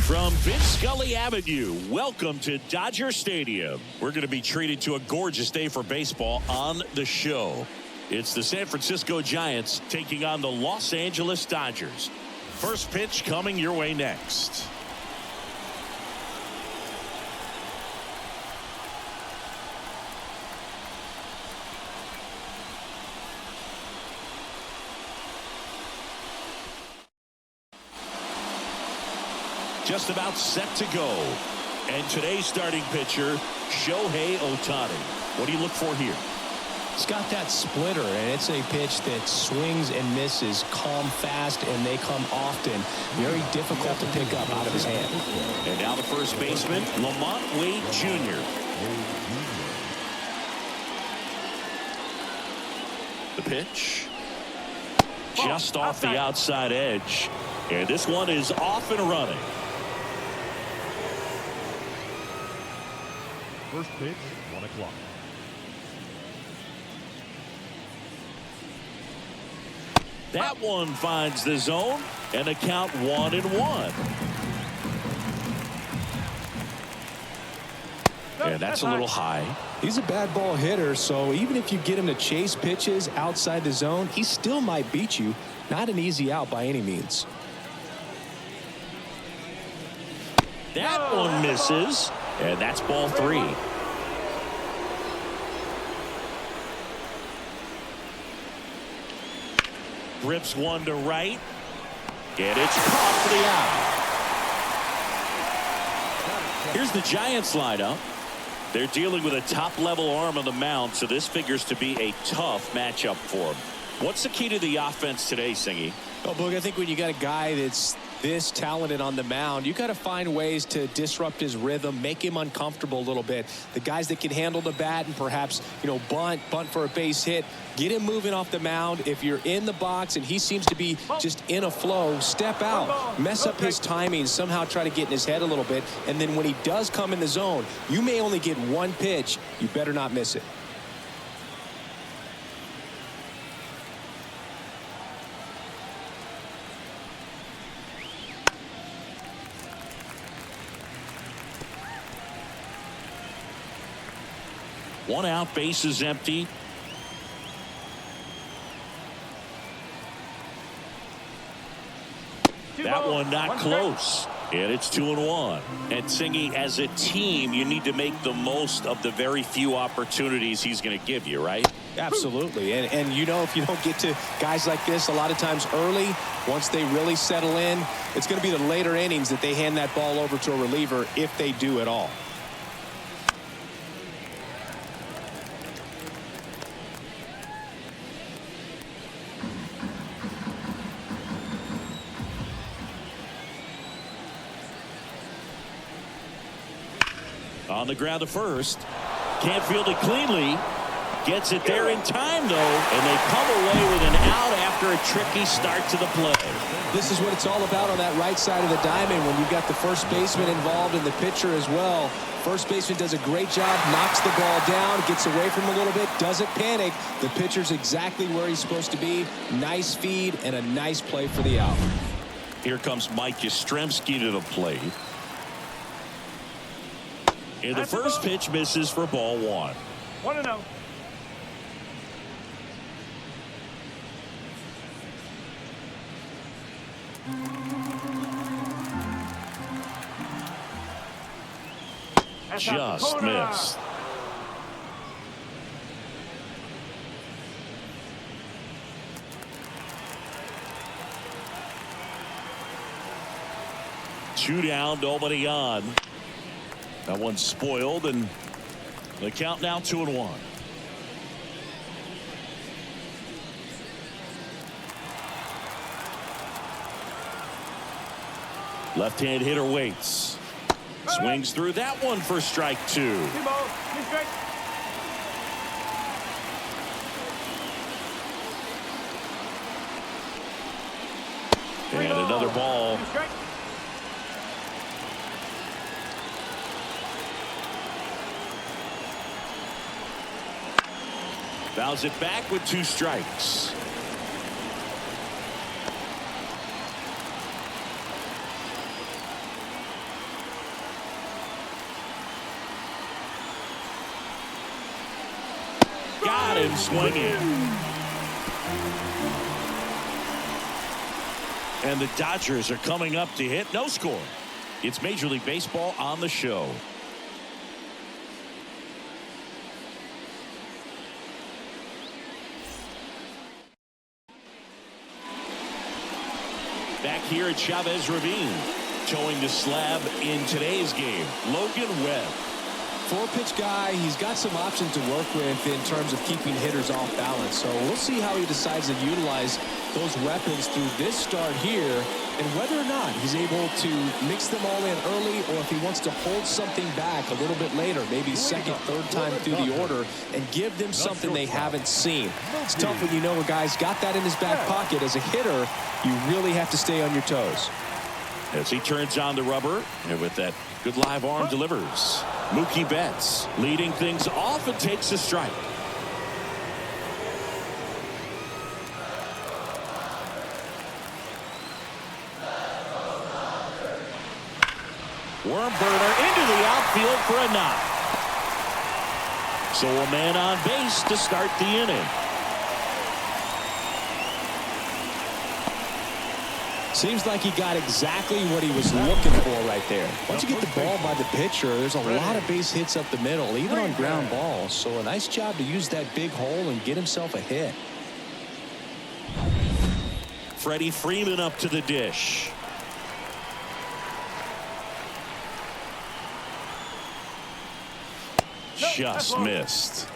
From Vince Scully Avenue, welcome to Dodger Stadium. We're going to be treated to a gorgeous day for baseball on the show. It's the San Francisco Giants taking on the Los Angeles Dodgers. First pitch coming your way next. Just about set to go. And today's starting pitcher, Shohei Ohtani. What do you look for here? It's got that splitter, and it's a pitch that swings and misses, come fast, and they come often. Very difficult to pick up out of his hand. And now the first baseman, Lamont Wade Jr. The pitch. Just off the outside edge. And this one is off and running. First pitch, 1 o'clock. That one finds the zone, and the count 1-1. And that's a little high. He's a bad ball hitter, so even if you get him to chase pitches outside the zone, he still might beat you. Not an easy out by any means. That one misses, and that's ball 3. Rips one to right, and it's caught for the out. Here's the Giants lineup. They're dealing with a top-level arm on the mound, so this figures to be a tough matchup for them. What's the key to the offense today, Singy? Oh, Boog, I think when you got a guy that's this talented on the mound, you got to find ways to disrupt his rhythm, make him uncomfortable a little bit. The guys that can handle the bat and perhaps, bunt for a base hit, get him moving off the mound. If you're in the box and he seems to be just in a flow, step out, mess up his timing, somehow try to get in his head a little bit. And then when he does come in the zone, you may only get one pitch. You better not miss it. One out, base is empty. That one not close. And it's 2-1. And Singy, as a team, you need to make the most of the very few opportunities he's going to give you, right? Absolutely. And if you don't get to guys like this a lot of times early, once they really settle in, it's going to be the later innings that they hand that ball over to a reliever if they do at all. On the ground to first. Can't field it cleanly. Gets it there in time, though. And they come away with an out after a tricky start to the play. This is what it's all about on that right side of the diamond when you've got the first baseman involved and the pitcher as well. First baseman does a great job, knocks the ball down, gets away from him a little bit, doesn't panic. The pitcher's exactly where he's supposed to be. Nice feed and a nice play for the out. Here comes Mike Yastrzemski to the plate. And the first pitch misses for ball 1. 1-0. Just missed. Two down, nobody on. That one's spoiled, and the count now 2-1. Left-hand hitter waits. Swings through that one for strike 2. And another ball. Fouls it back with 2 strikes. got him swinging. And the Dodgers are coming up to hit. No score. It's Major League Baseball on the show. Back here at Chavez Ravine, towing the slab in today's game, Logan Webb. Four-pitch guy, he's got some options to work with in terms of keeping hitters off balance. So we'll see how he decides to utilize those weapons through this start here, and whether or not he's able to mix them all in early, or if he wants to hold something back a little bit later, maybe second, third time through the order, and give them something they haven't seen. It's tough when you know a guy's got that in his back pocket. As a hitter, you really have to stay on your toes. As he turns on the rubber, and with that good live arm delivers. Mookie Betts leading things off and takes a strike. Worm burner into the outfield for a knock. So a man on base to start the inning. Seems like he got exactly what he was looking for right there. Once you get the ball by the pitcher, there's a lot of base hits up the middle, even on ground balls. So a nice job to use that big hole and get himself a hit. Freddie Freeman up to the dish. Just missed.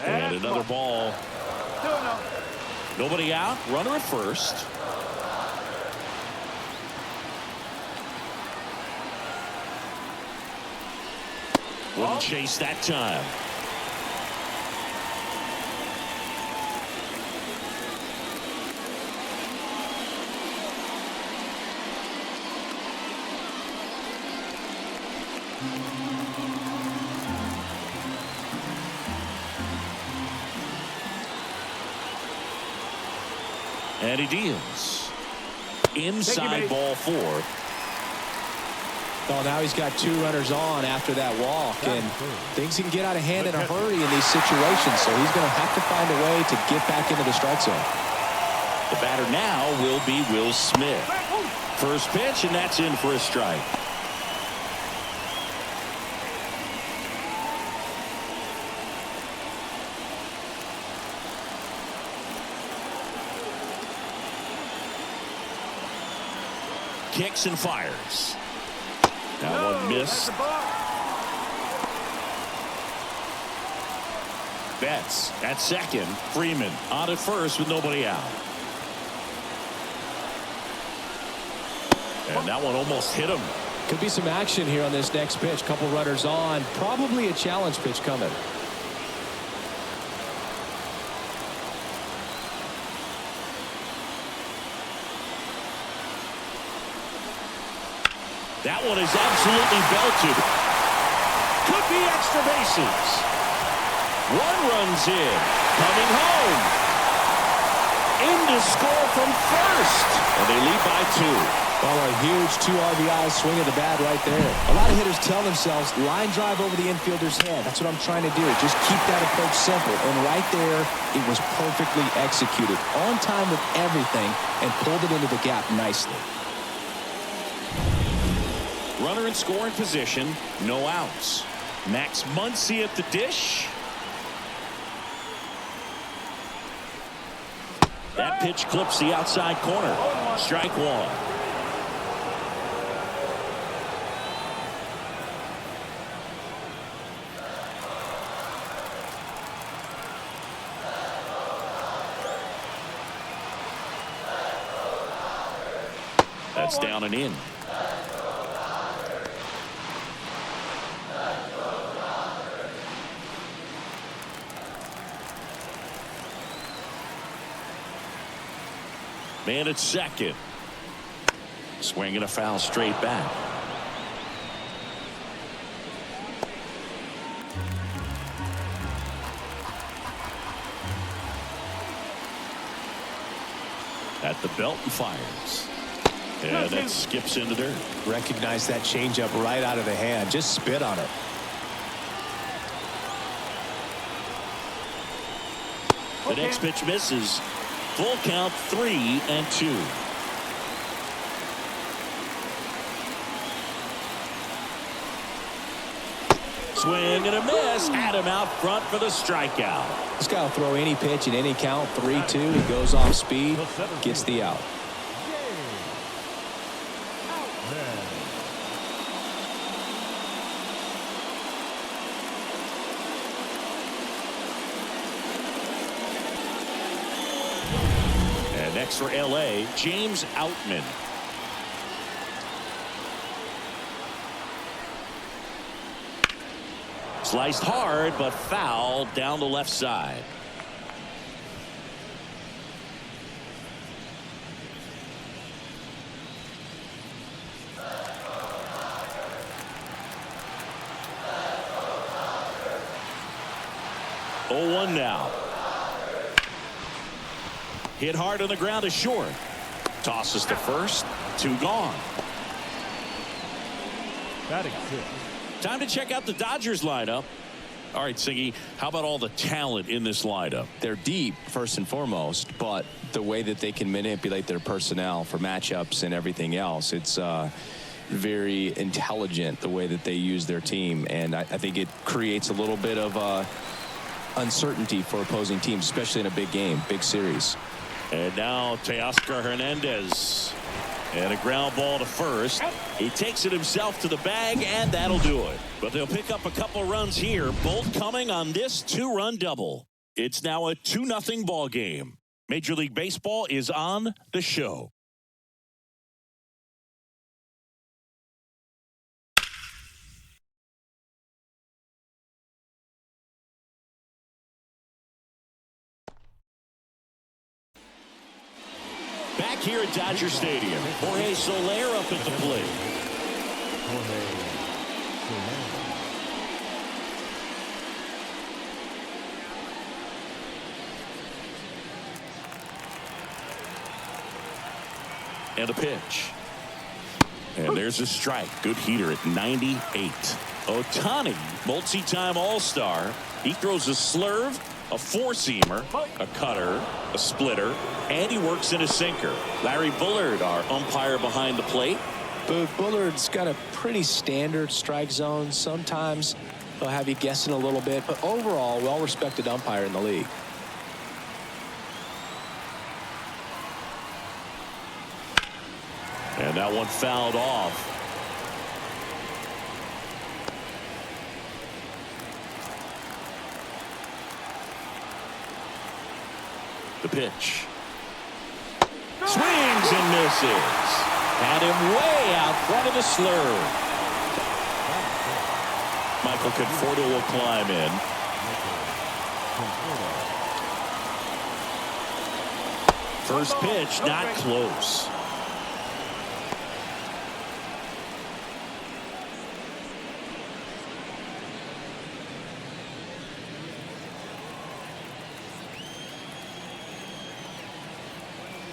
And another ball. Nobody out. Runner at first. Wouldn't chase that time. And he deals. Inside ball four. Oh, now he's got two runners on after that walk, and things can get out of hand in a hurry in these situations, so he's going to have to find a way to get back into the strike zone. The batter now will be Will Smith. First pitch, and that's in for a strike. Kicks and fires. That one missed. Betts at second. Freeman on at first with nobody out. And that one almost hit him. Could be some action here on this next pitch. Couple runners on. Probably a challenge pitch coming. That one is absolutely belted. Could be extra bases. One runs in. Coming home. In to score from first. And they lead by two. Well, a huge 2 RBI swing of the bat right there. A lot of hitters tell themselves, line drive over the infielder's head. That's what I'm trying to do. Just keep that approach simple. And right there, it was perfectly executed. On time with everything, and pulled it into the gap nicely. Runner in scoring position. No outs. Max Muncy at the dish. That pitch clips the outside corner. Strike one. That's down and in. Man at second. Swinging a foul straight back. At the belt and fires. And that skips into dirt. Recognize that changeup right out of the hand. Just spit on it. The next pitch misses. Full count, 3-2. Swing and a miss. Had him out front for the strikeout. This guy will throw any pitch in any count. 3-2. He goes off speed. Gets the out. And next for LA, James Outman. Sliced hard, but foul down the left side. Oh, 1 now. Hit hard on the ground to short. Tosses to first. 2 gone. Batting 6. Time to check out the Dodgers lineup. All right, Siggy, how about all the talent in this lineup? They're deep, first and foremost, but the way that they can manipulate their personnel for matchups and everything else, it's very intelligent the way that they use their team. And I think it creates a little bit of uncertainty for opposing teams, especially in a big game, big series. And now Teoscar Hernandez. And a ground ball to first. He takes it himself to the bag, and that'll do it. But they'll pick up a couple runs here, both coming on this 2-run double. It's now a 2-0 ball game. Major League Baseball is on the show. Back here at Dodger Stadium, Jorge Soler up at the plate. And a pitch. And there's a strike. Good heater at 98. Ohtani, multi-time All-Star. He throws a slurve, a four-seamer, a cutter, a splitter, and he works in a sinker. Larry Bullard, our umpire behind the plate. But Bullard's got a pretty standard strike zone. Sometimes he'll have you guessing a little bit, but overall, well-respected umpire in the league. And that one fouled off. The pitch. Swings and misses. Had him way out front of the slurve. Michael Conforto will climb in. First pitch, not close.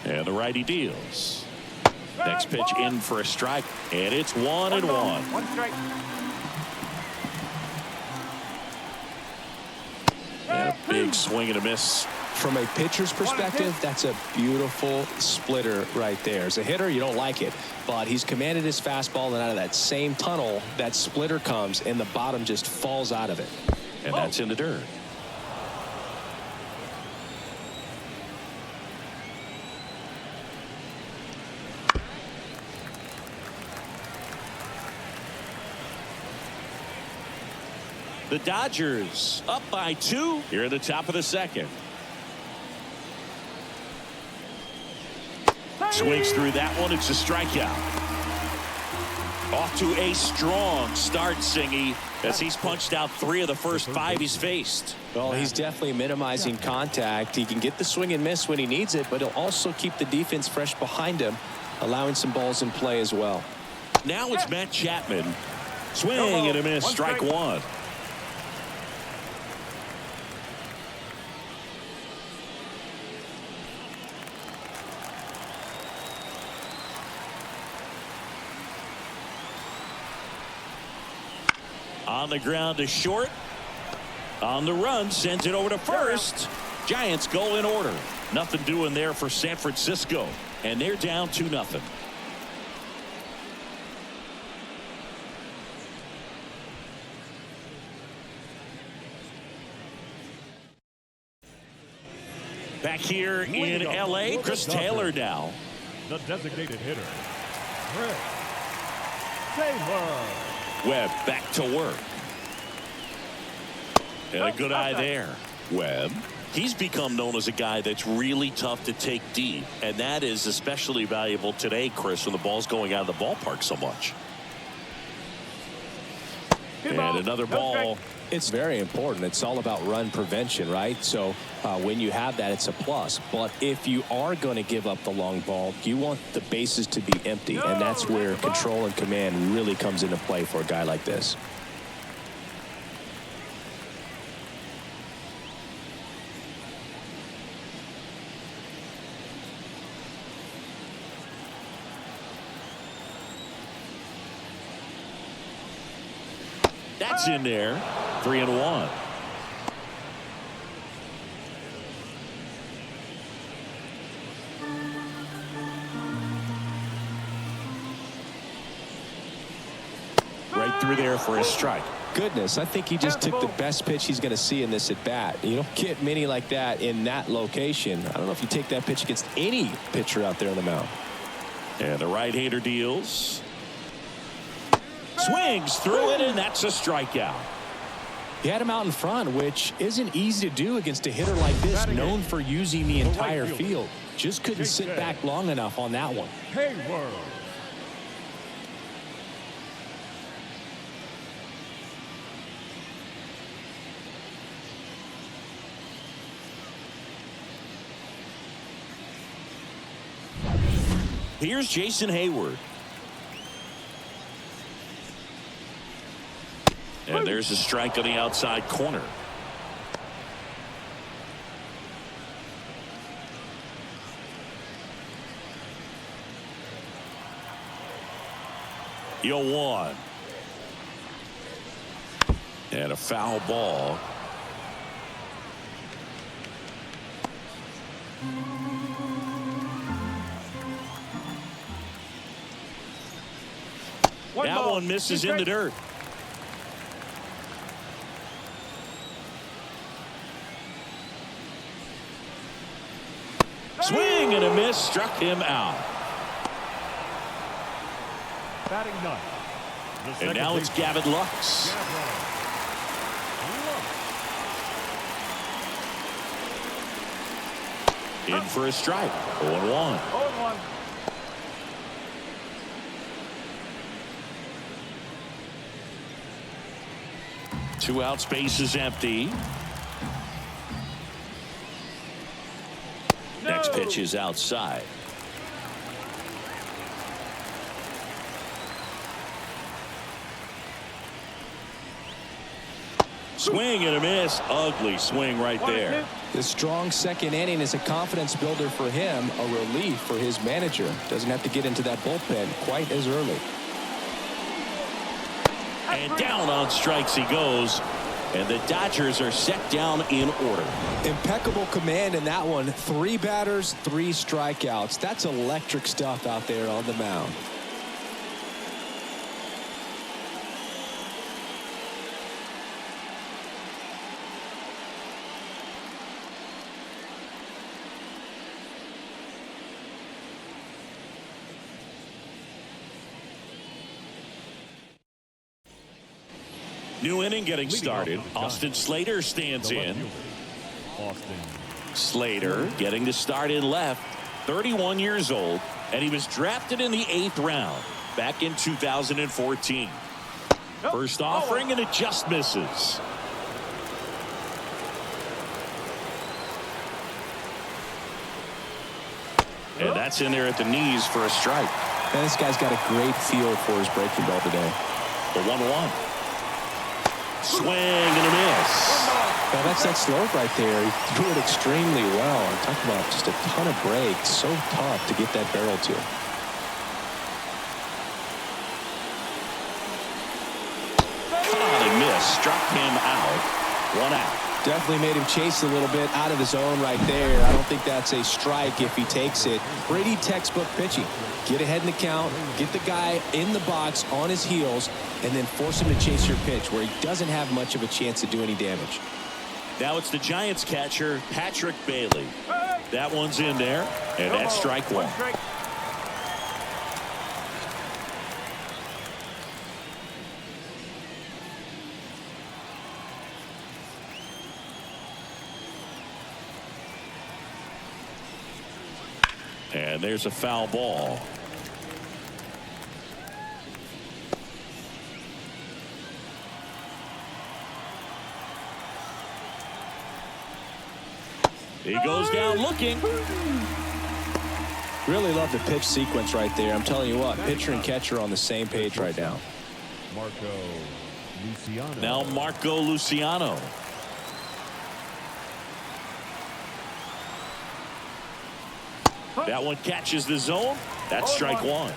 And the righty deals. Next pitch in for a strike, and it's 1-1. One strike. And a big swing and a miss. From a pitcher's perspective, that's a beautiful splitter right there. As a hitter, you don't like it, but he's commanded his fastball, and out of that same tunnel, that splitter comes, and the bottom just falls out of it. And that's in the dirt. The Dodgers up by 2 here at the top of the second. Swings through that one. It's a strikeout. Off to a strong start, Singy, as he's punched out 3 of the first 5 he's faced. Well, he's definitely minimizing contact. He can get the swing and miss when he needs it, but he'll also keep the defense fresh behind him, allowing some balls in play as well. Now it's Matt Chapman. Swing and a miss. Strike 1. On the ground to short. On the run, sends it over to first. Giants go in order. Nothing doing there for San Francisco. And they're down 2-0. Back here in L.A., Chris Taylor now. The designated hitter, Chris Taylor. Webb back to work. And a good eye there. Webb. He's become known as a guy that's really tough to take deep. And that is especially valuable today, Chris, when the ball's going out of the ballpark so much. And another ball. It's very important. It's all about run prevention, right? So when you have that, it's a plus. But if you are going to give up the long ball, you want the bases to be empty. And that's where control and command really comes into play for a guy like this. That's in there. 3-1. Right through there for a strike. Goodness, I think he just took the best pitch he's going to see in this at bat. You don't get many like that in that location. I don't know if you take that pitch against any pitcher out there on the mound. And the right-hander deals. Swings through it, and that's a strikeout. He had him out in front, which isn't easy to do against a hitter like this, known for using the entire field. Just couldn't sit back long enough on that one. Hayward. Here's Jason Hayward. And there's a strike on the outside corner. Yo, 1. And a foul ball. That one misses in the dirt. Swing and a miss, struck him out. Batting ninth. And now it's Gavin Lux. In for a strike. 0-1. 0-1. Two out, space is empty. Next pitch is outside. Swing and a miss. Ugly swing right there. The strong second inning is a confidence builder for him, a relief for his manager. Doesn't have to get into that bullpen quite as early. And down on strikes he goes. And the Dodgers are set down in order. Impeccable command in that one. 3 batters, 3 strikeouts. That's electric stuff out there on the mound. New inning getting started. Austin Slater stands in. Slater getting to start in left. 31 years old. And he was drafted in the 8th round back in 2014. First offering, and it just misses. And that's in there at the knees for a strike. And this guy's got a great feel for his breaking ball today. The 1-1. Swing and a miss. Now that's that slope right there. He threw it extremely well. I'm talking about just a ton of breaks. So tough to get that barrel to. He struck him out. 1 out. Definitely made him chase a little bit out of the zone right there. I don't think that's a strike if he takes it. Pretty textbook pitching. Get ahead in the count, get the guy in the box on his heels, and then force him to chase your pitch where he doesn't have much of a chance to do any damage. Now it's the Giants catcher, Patrick Bailey. That one's in there, and that's strike one. And there's a foul ball. He goes down looking. Really love the pitch sequence right there. I'm telling you what, pitcher and catcher on the same page right now. Marco Luciano. Now Marco Luciano. That one catches the zone. That's strike one.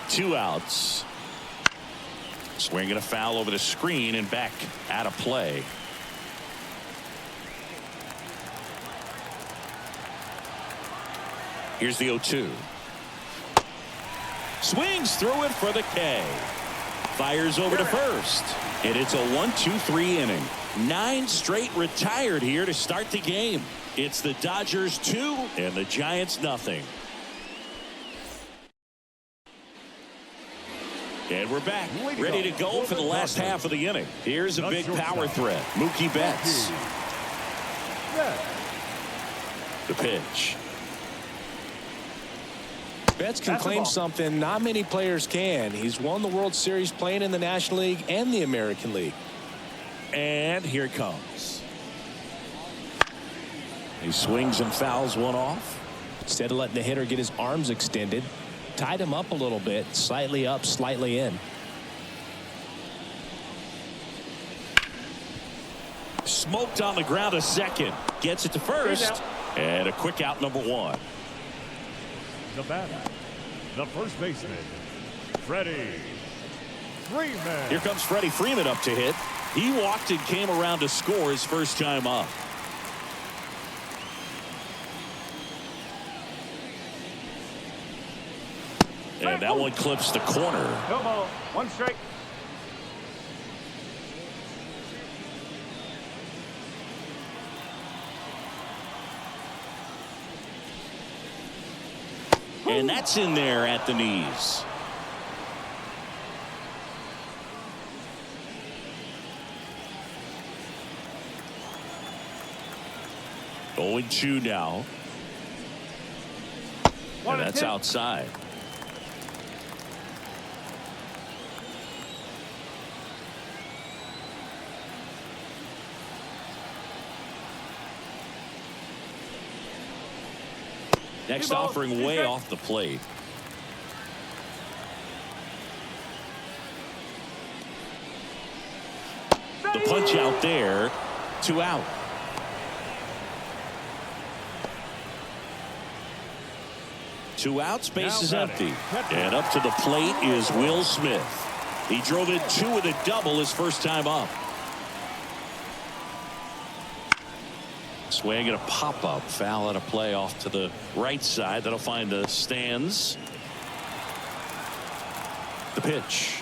Two outs. Swinging a foul over the screen and back out of play. Here's the 0-2. Swings through it for the K. Fires over to first. And it's a 1-2-3 inning. 9 straight retired here to start the game. It's the Dodgers 2 and the Giants nothing. And we're back, ready to go for the last half of the inning. Here's a big power threat. Mookie Betts. The pitch. Betts can claim something not many players can. He's won the World Series playing in the National League and the American League. And here it comes. He swings and fouls one off. Instead of letting the hitter get his arms extended, tied him up a little bit, slightly up, slightly in. Smoked on the ground a second. Gets it to first. And a quick out, number 1. The batter, the first baseman, Freddie Freeman. Here comes Freddie Freeman up to hit. He walked and came around to score his first time up. And that one clips the corner. No ball, 1 strike. And that's in there at the knees. Going 2 now. And that's outside. Next offering way off the plate. The punch out there. 2 out. Two outs, base is empty. And up to the plate is Will Smith. He drove in 2 with a double his first time up. Swing and a pop-up. Foul at a play off to the right side. That'll find the stands. The pitch.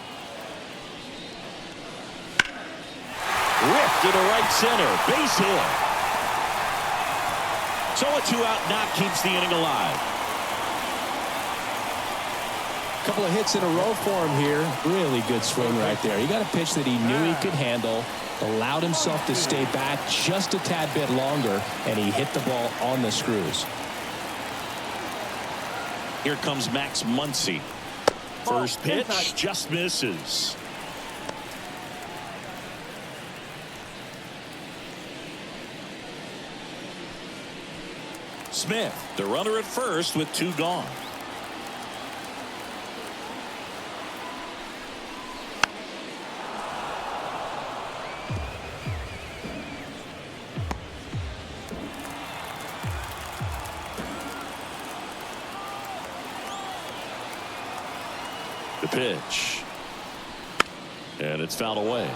Ripped to the right center. Base hit. So a 2-out knock keeps the inning alive. A couple of hits in a row for him here. Really good swing right there. He got a pitch that he knew he could handle. Allowed himself to stay back just a tad bit longer, and he hit the ball on the screws. Here comes Max Muncy. First pitch just misses. Smith, the runner at first with 2 gone. pitch. And it's fouled away.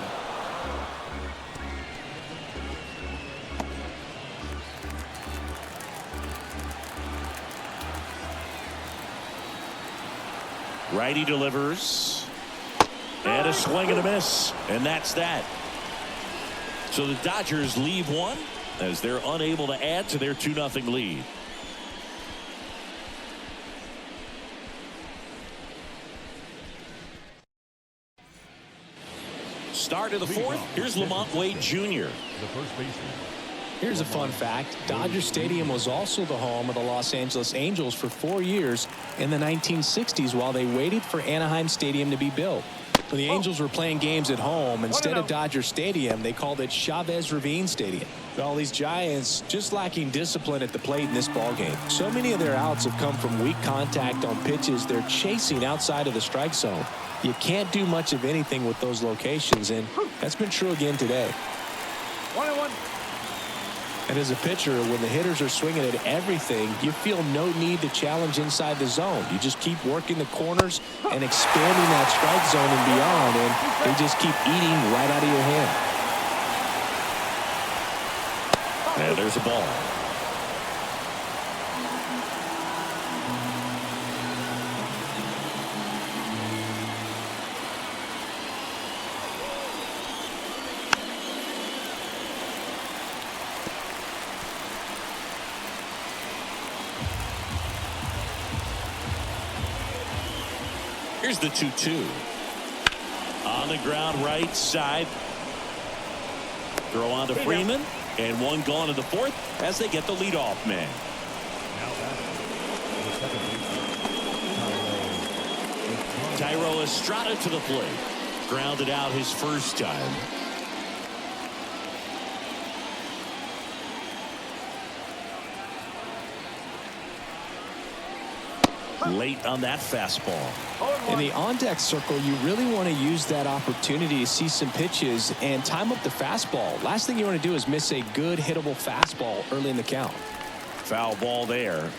Righty delivers. And a swing and a miss. And that's that. So the Dodgers leave one as they're unable to add to their 2-0 lead. Start of the fourth. Here's Lamont Wade Jr. The first baseman. Here's a fun fact. Dodger Stadium was also the home of the Los Angeles Angels for 4 years in the 1960s while they waited for Anaheim Stadium to be built. When the Angels were playing games at home, instead of Dodger Stadium, they called it Chavez Ravine Stadium. Well, these Giants just lacking discipline at the plate in this ballgame. So many of their outs have come from weak contact on pitches they're chasing outside of the strike zone. You can't do much of anything with those locations, and that's been true again today. 1-1. And as a pitcher, when the hitters are swinging at everything, you feel no need to challenge inside the zone. You just keep working the corners and expanding that strike zone and beyond, and they just keep eating right out of your hand. And there's a ball. Here's the 2-2. On the ground right side. Throw on to Freeman. And one gone in the fourth as they get the leadoff man. Now that's the second baseman. Tyro Estrada to the plate. Grounded out his first time. Late on that fastball. In the on-deck circle, you really want to use that opportunity to see some pitches and time up the fastball. Last thing you want to do is miss a good hittable fastball early in the count. Foul ball there.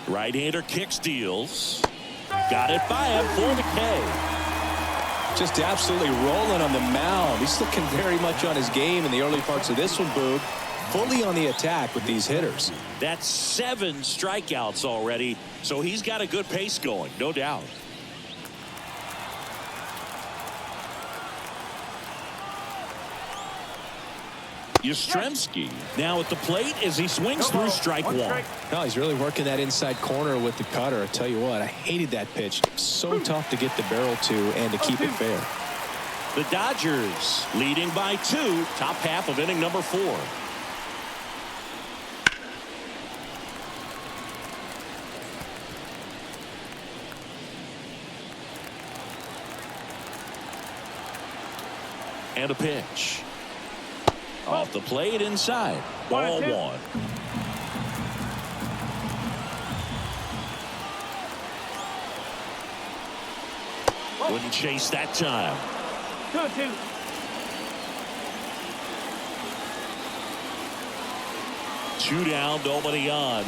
Right-hander kicks, deals. Got it by him for the K. Just absolutely rolling on the mound. He's looking very much on his game in the early parts of this one, Boog. Fully on the attack with these hitters. That's 7 strikeouts already, so he's got a good pace going, no doubt. Yastrzemski now at the plate as he swings through strike one. No, he's really working that inside corner with the cutter. I tell you what, I hated that pitch. So tough to get the barrel to and to keep it fair. The Dodgers leading by 2, top half of inning number 4. And a pitch. Off the plate inside. Ball 1. Wouldn't chase that time. 2-2. Two down, nobody on.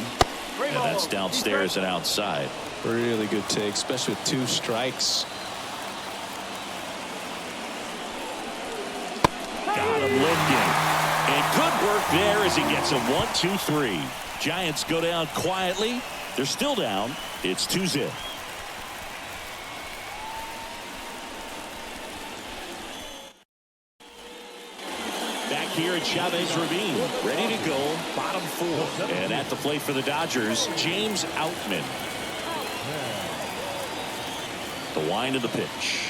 And that's downstairs and outside. Really good take, especially with 2 strikes. Got him looking. And good work there as he gets a 1-2-3. Giants go down quietly. They're still down. It's 2-0. Back here at Chavez Ravine, ready to go, bottom 4. And at the plate for the Dodgers, James Outman. The wind of the pitch.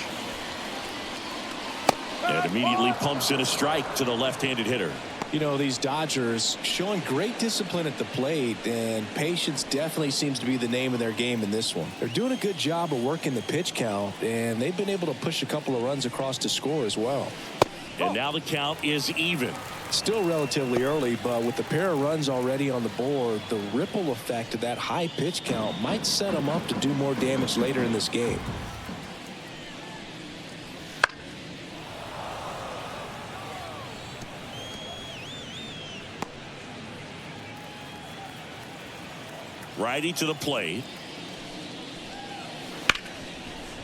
And immediately pumps in a strike to the left-handed hitter. You know, these Dodgers showing great discipline at the plate, and patience definitely seems to be the name of their game in this one. They're doing a good job of working the pitch count, and they've been able to push a couple of runs across to score as well. And now the count is even. Still relatively early, but with the pair of runs already on the board, the ripple effect of that high pitch count might set him up to do more damage later in this game. Righty to the plate.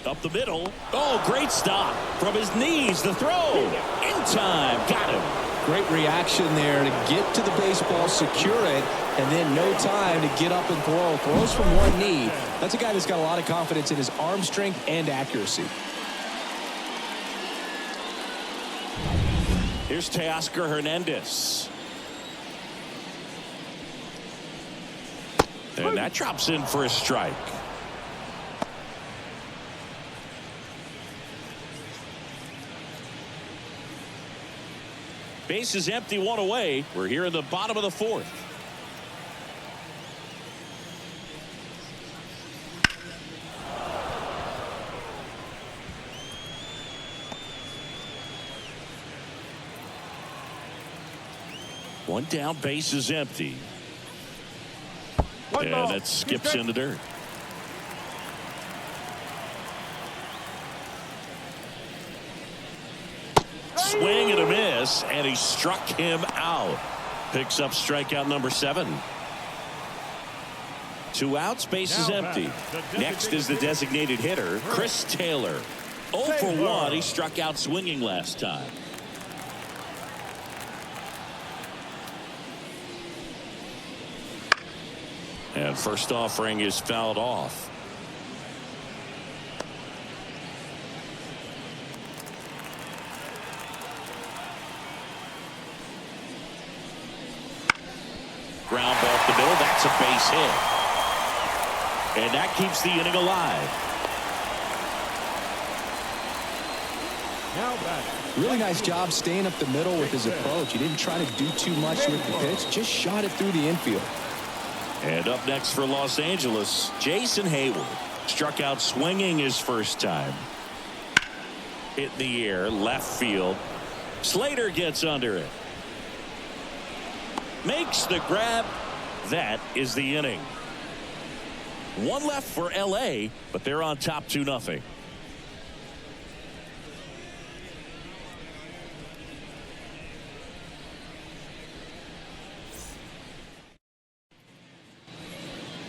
Up the middle. Oh, great stop. From his knees, the throw. In time. Got him. Great reaction there to get to the baseball, secure it, and then no time to get up and throw. Throws from one knee. That's a guy that's got a lot of confidence in his arm strength and accuracy. Here's Teoscar Hernandez. And that drops in for a strike. Base is empty, one away. We're here in the bottom of the fourth. One down, base is empty. And that skips in the dirt. Swing and a miss, and he struck him out. Picks up strikeout number 7. 2 outs, base is empty. Next is the designated hitter, Chris Taylor. 0 for 1. He struck out swinging last time. And first offering is fouled off. Ground ball up the middle. That's a base hit. And that keeps the inning alive. Now back. Really nice job staying up the middle with his approach. He didn't try to do too much with the pitch, just shot it through the infield. And up next for Los Angeles, Jason Hayward. Struck out swinging his first time. Hit in the air, left field. Slater gets under it. Makes the grab. That is the inning. 1 left for LA, but they're on top 2-0.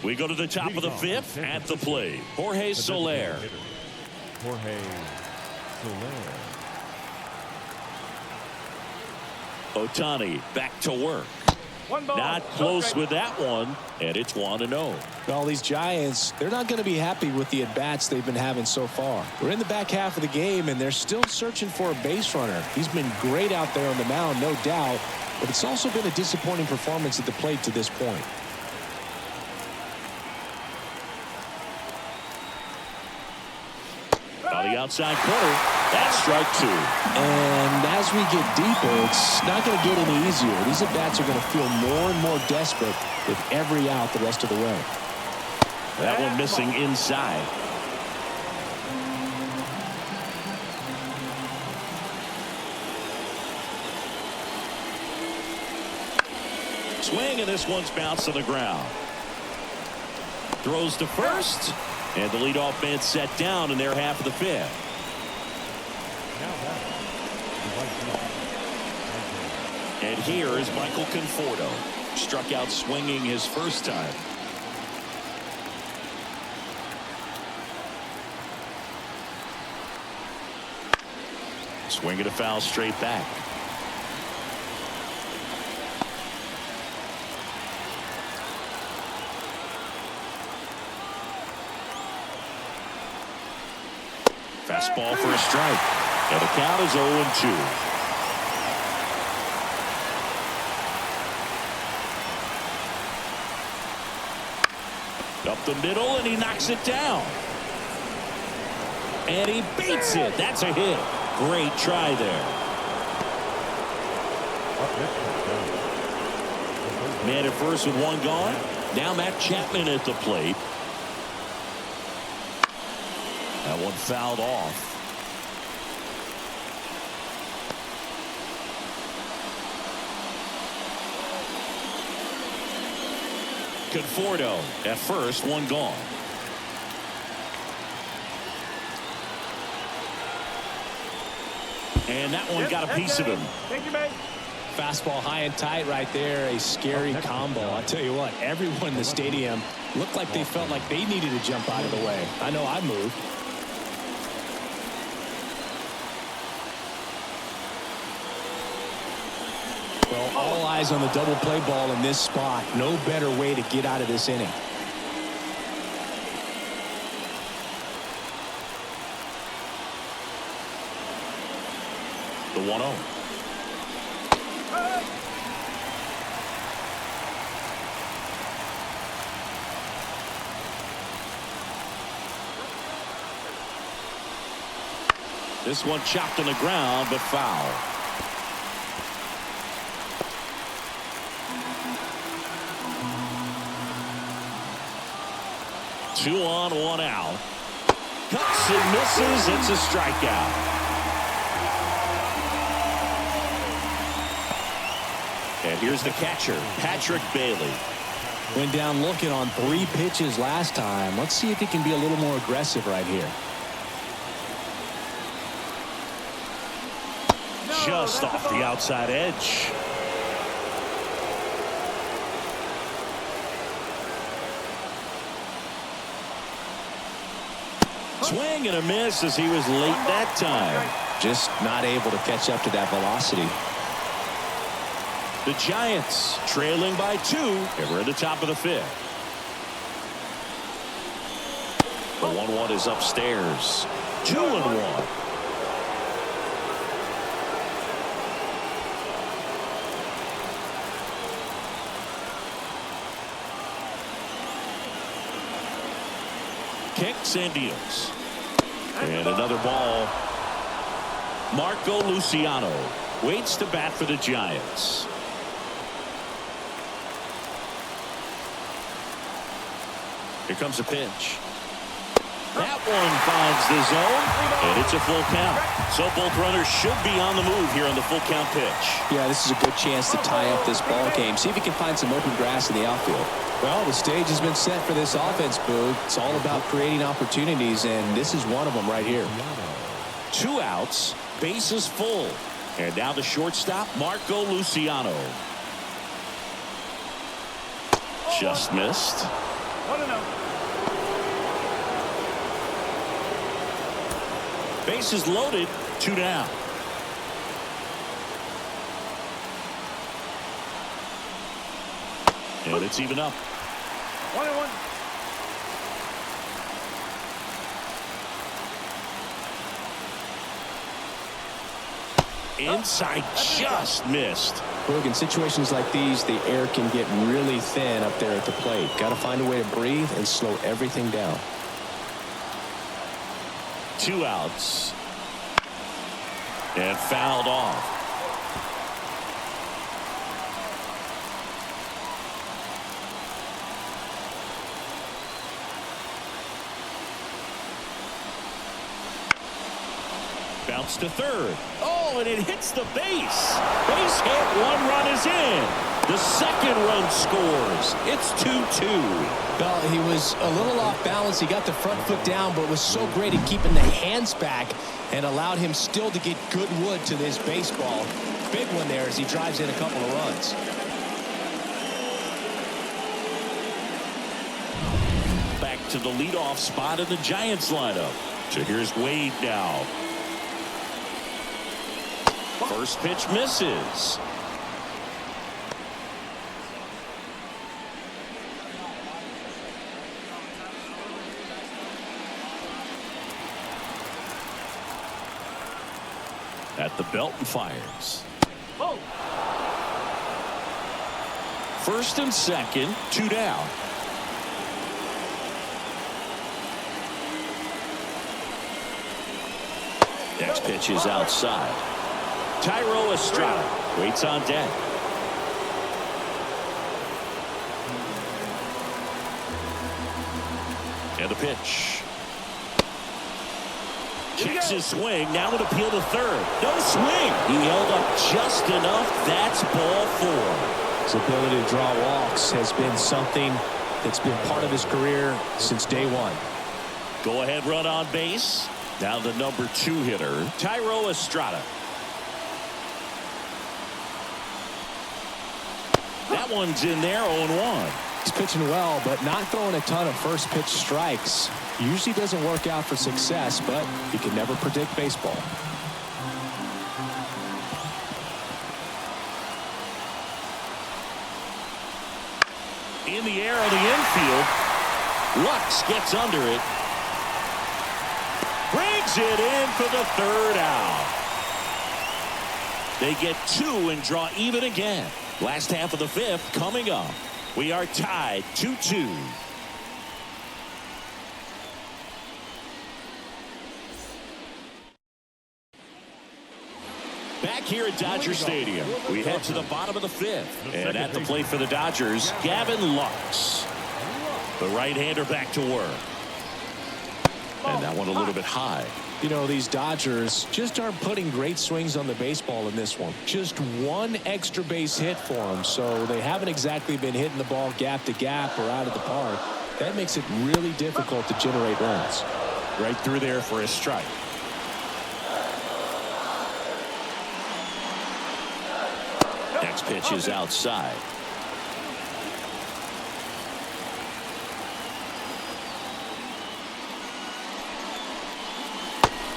We go to the top of the 5th at the plate. Jorge Soler. Jorge Soler. Ohtani back to work. Not close with that one, and it's 1-0. Well, these Giants, they're not going to be happy with the at-bats they've been having so far. We're in the back half of the game, and they're still searching for a base runner. He's been great out there on the mound, no doubt, but it's also been a disappointing performance at the plate to this point. On the outside corner, that's strike 2. And as we get deeper, it's not going to get any easier. These at-bats are going to feel more and more desperate with every out the rest of the way. That one missing inside. Swing, and this one's bounced to the ground. Throws to first. And the leadoff man set down in their half of the 5th. And here is Michael Conforto. Struck out swinging his first time. Swing and a foul straight back. Fastball for a strike. And the count is 0-2. Up the middle, and he knocks it down. And he beats it. That's a hit. Great try there. Man at first with 1 gone. Now Matt Chapman at the plate. That one fouled off. Conforto at first, one gone. And that one got a piece of him. Thank you, mate. Fastball high and tight right there. A scary combo. I'll tell you what, everyone in the stadium looked like they felt like they needed to jump out of the way. I know I moved. Well, all eyes on the double play ball in this spot. No better way to get out of this inning. The 1-0. This one chopped on the ground, but foul. Two on, one out. Cuts and misses. It's a strikeout. And here's the catcher, Patrick Bailey. Went down looking on 3 pitches last time. Let's see if he can be a little more aggressive right here. Just off the outside edge. Swing and a miss as he was late that time. Just not able to catch up to that velocity. The Giants trailing by 2, and we're at the top of the 5th. The 1-1 is upstairs. 2-1. Kicks and deals. And another ball. Marco Luciano waits to bat for the Giants. Here comes a pitch. That one finds the zone, and it's a full count. So both runners should be on the move here on the full count pitch. Yeah, this is a good chance to tie up this ball game. See if he can find some open grass in the outfield. Well, the stage has been set for this offense, Boog. It's all about creating opportunities, and this is one of them right here. 2 outs, bases full. And now the shortstop, Marco Luciano. Just missed. Bases loaded, 2 down. And it's even up. 1-1. Inside, just missed. Boog, in situations like these, the air can get really thin up there at the plate. Got to find a way to breathe and slow everything down. 2 outs. And fouled off. Bounce to third. Oh, and it hits the base. Base hit, 1 run is in. The second run scores. It's 2-2. Well, he was a little off balance. He got the front foot down, but was so great at keeping the hands back and allowed him still to get good wood to this baseball. Big one there as he drives in a couple of runs. Back to the leadoff spot in the Giants lineup. So here's Wade now. First pitch misses. At the belt and fires. First and second, 2 down. Next pitch is outside. Tyro Estrada waits on deck. And the pitch. Kicks his swing. Now an appeal to third. No swing. He held up just enough. That's ball 4. His ability to draw walks has been something that's been part of his career since day one. Go ahead run on base. Now the number 2 hitter, Thairo Estrada. That one's in there, 0-1. He's pitching well, but not throwing a ton of first pitch strikes. Usually doesn't work out for success, but you can never predict baseball. In the air of the infield. Lux gets under it. Brings it in for the 3rd out. They get 2 and draw even again. Last half of the 5th coming up. We are tied 2-2. Back here at Dodger Stadium, we head to the bottom of the 5th. And at the plate for the Dodgers, Gavin Lux. The right-hander back to work. And that one a little bit high. You know, these Dodgers just aren't putting great swings on the baseball in this one. Just one extra base hit for them, so they haven't exactly been hitting the ball gap to gap or out of the park. That makes it really difficult to generate runs. Right through there for a strike. Next pitch is outside.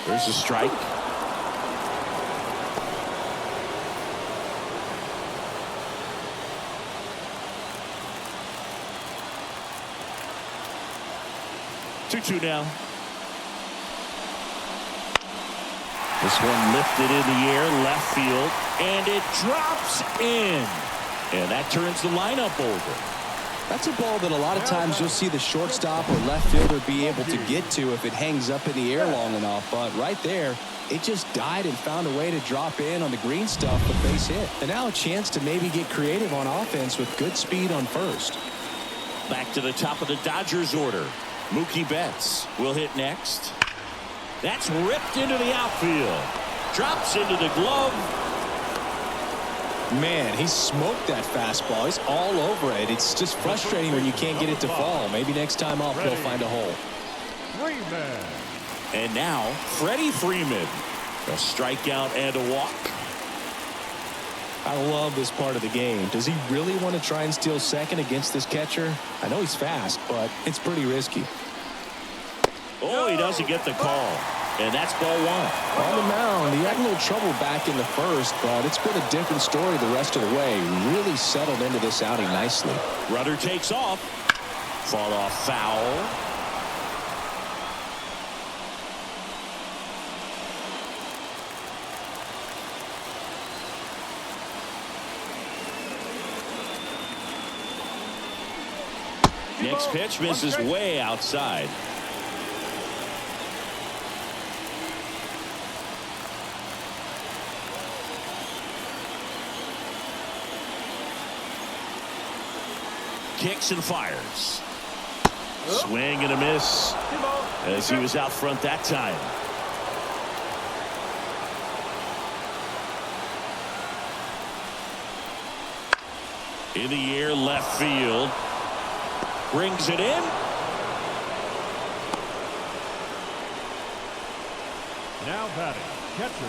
There's a strike. Two now. This one lifted in the air, left field, and it drops in. And that turns the lineup over. That's a ball that a lot of times you'll see the shortstop or left fielder be able to get to if it hangs up in the air long enough. But right there, it just died and found a way to drop in on the green stuff for base hit. And now a chance to maybe get creative on offense with good speed on first. Back to the top of the Dodgers order. Mookie Betts will hit next. That's ripped into the outfield. Drops into the glove. Man, he smoked that fastball. He's all over it. It's just frustrating when you can't get it to fall. Maybe next time up he'll find a hole. Freeman. And now Freddie Freeman. A strikeout and a walk. I love this part of the game. Does he really want to try and steal second against this catcher? I know he's fast, but it's pretty risky. Oh, he doesn't get the call. And that's ball 1. On the mound, he had a little trouble back in the first, but it's been a different story the rest of the way. Really settled into this outing nicely. Rudder takes off. Fall off foul. Next pitch misses way outside. Kicks and fires. Swing and a miss as he was out front that time. In the air, left field. Brings it in. Now batting, catcher.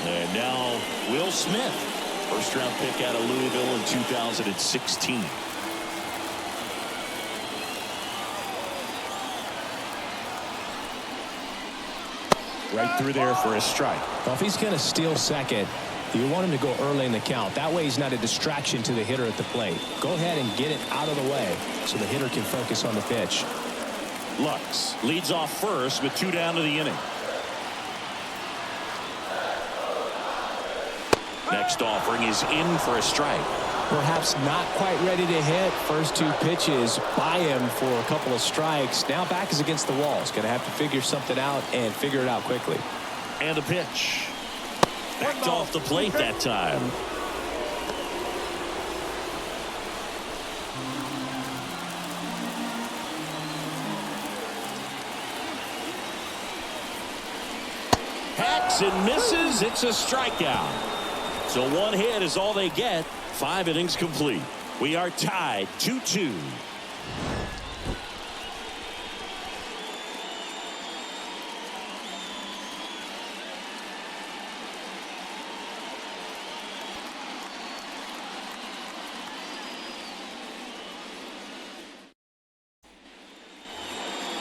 And now Will Smith, first round pick out of Louisville in 2016. Right through there for a strike. Well, if he's going to steal second, you want him to go early in the count. That way he's not a distraction to the hitter at the plate. Go ahead and get it out of the way so the hitter can focus on the pitch. Lux leads off first with 2 down to the inning. Next offering is in for a strike. Perhaps not quite ready to hit. First 2 pitches by him for a couple of strikes. Now back is against the wall. He's going to have to figure something out and figure it out quickly. And a pitch. Backed off the plate that time. Hacks and misses. It's a strikeout. So one hit is all they get. 5 innings complete. We are tied 2-2.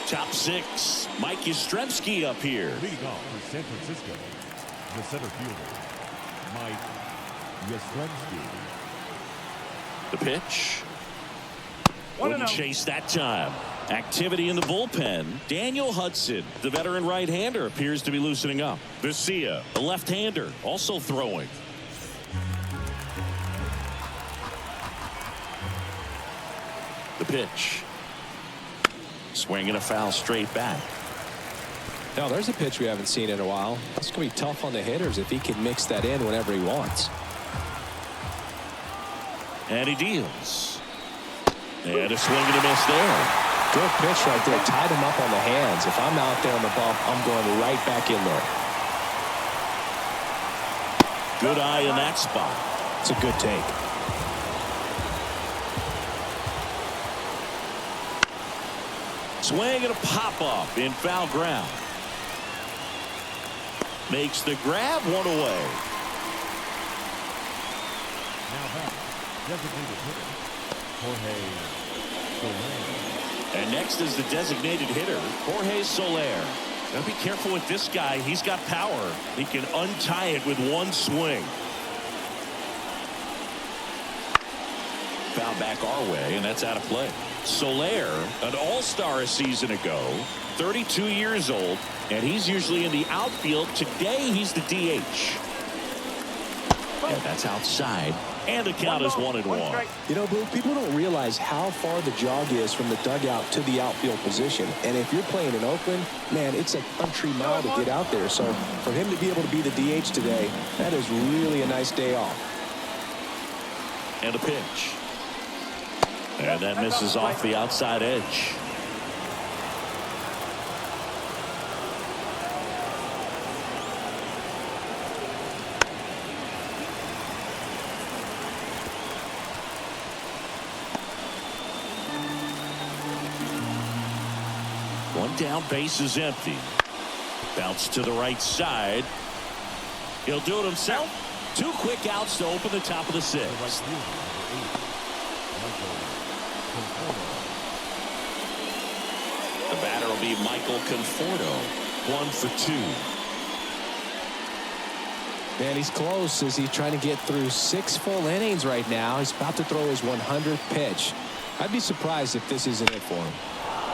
Top 6, Mike Yastrzemski up here. Leading off for San Francisco, the center fielder, Mike Yastrzemski. The pitch. Wouldn't chase that time. Activity in the bullpen. Daniel Hudson, the veteran right-hander, appears to be loosening up. Vesia, the left-hander, also throwing. The pitch. Swing and a foul straight back. Now there's a pitch we haven't seen in a while. It's going to be tough on the hitters if he can mix that in whenever he wants. And he deals. And a swing and a miss there. Good pitch right there. Tied him up on the hands. If I'm out there on the bump, I'm going right back in there. Good eye in that spot. It's a good take. Swing and a pop-up in foul ground. Makes the grab, one away. Now back, designated hitter, Jorge Soler. And next is the designated hitter, Jorge Soler. Gotta be careful with this guy. He's got power. He can untie it with one swing. Foul back our way, and that's out of play. Soler, an all-star a season ago, 32 years old, and he's usually in the outfield. Today, he's the DH. And that's outside. And the count is 1-1. You know, Blue, people don't realize how far the jog is from the dugout to the outfield position. And if you're playing in Oakland, man, it's a country mile to get out there. So for him to be able to be the DH today, that is really a nice day off. And a pitch. And that misses off the outside edge. One down, base is empty. Bounce to the right side. He'll do it himself. 2 quick outs to open the top of the 6th. The batter will be Michael Conforto. 1 for 2. Man, he's close as he's trying to get through 6 full innings right now. He's about to throw his 100th pitch. I'd be surprised if this isn't it for him.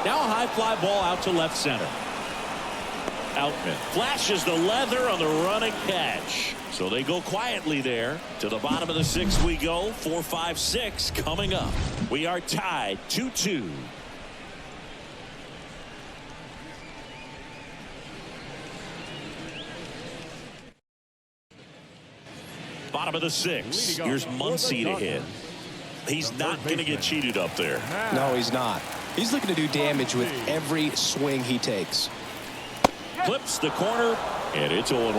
Now a high fly ball out to left center. Outman flashes the leather on the running catch. So they go quietly there. To the bottom of the 6th we go. 4, 5, 6 coming up. We are tied 2-2. Bottom of the 6th. Here's Muncy to hit. He's not going to get cheated up there. No, he's not. He's looking to do damage with every swing he takes. Clips the corner, and it's 0-1.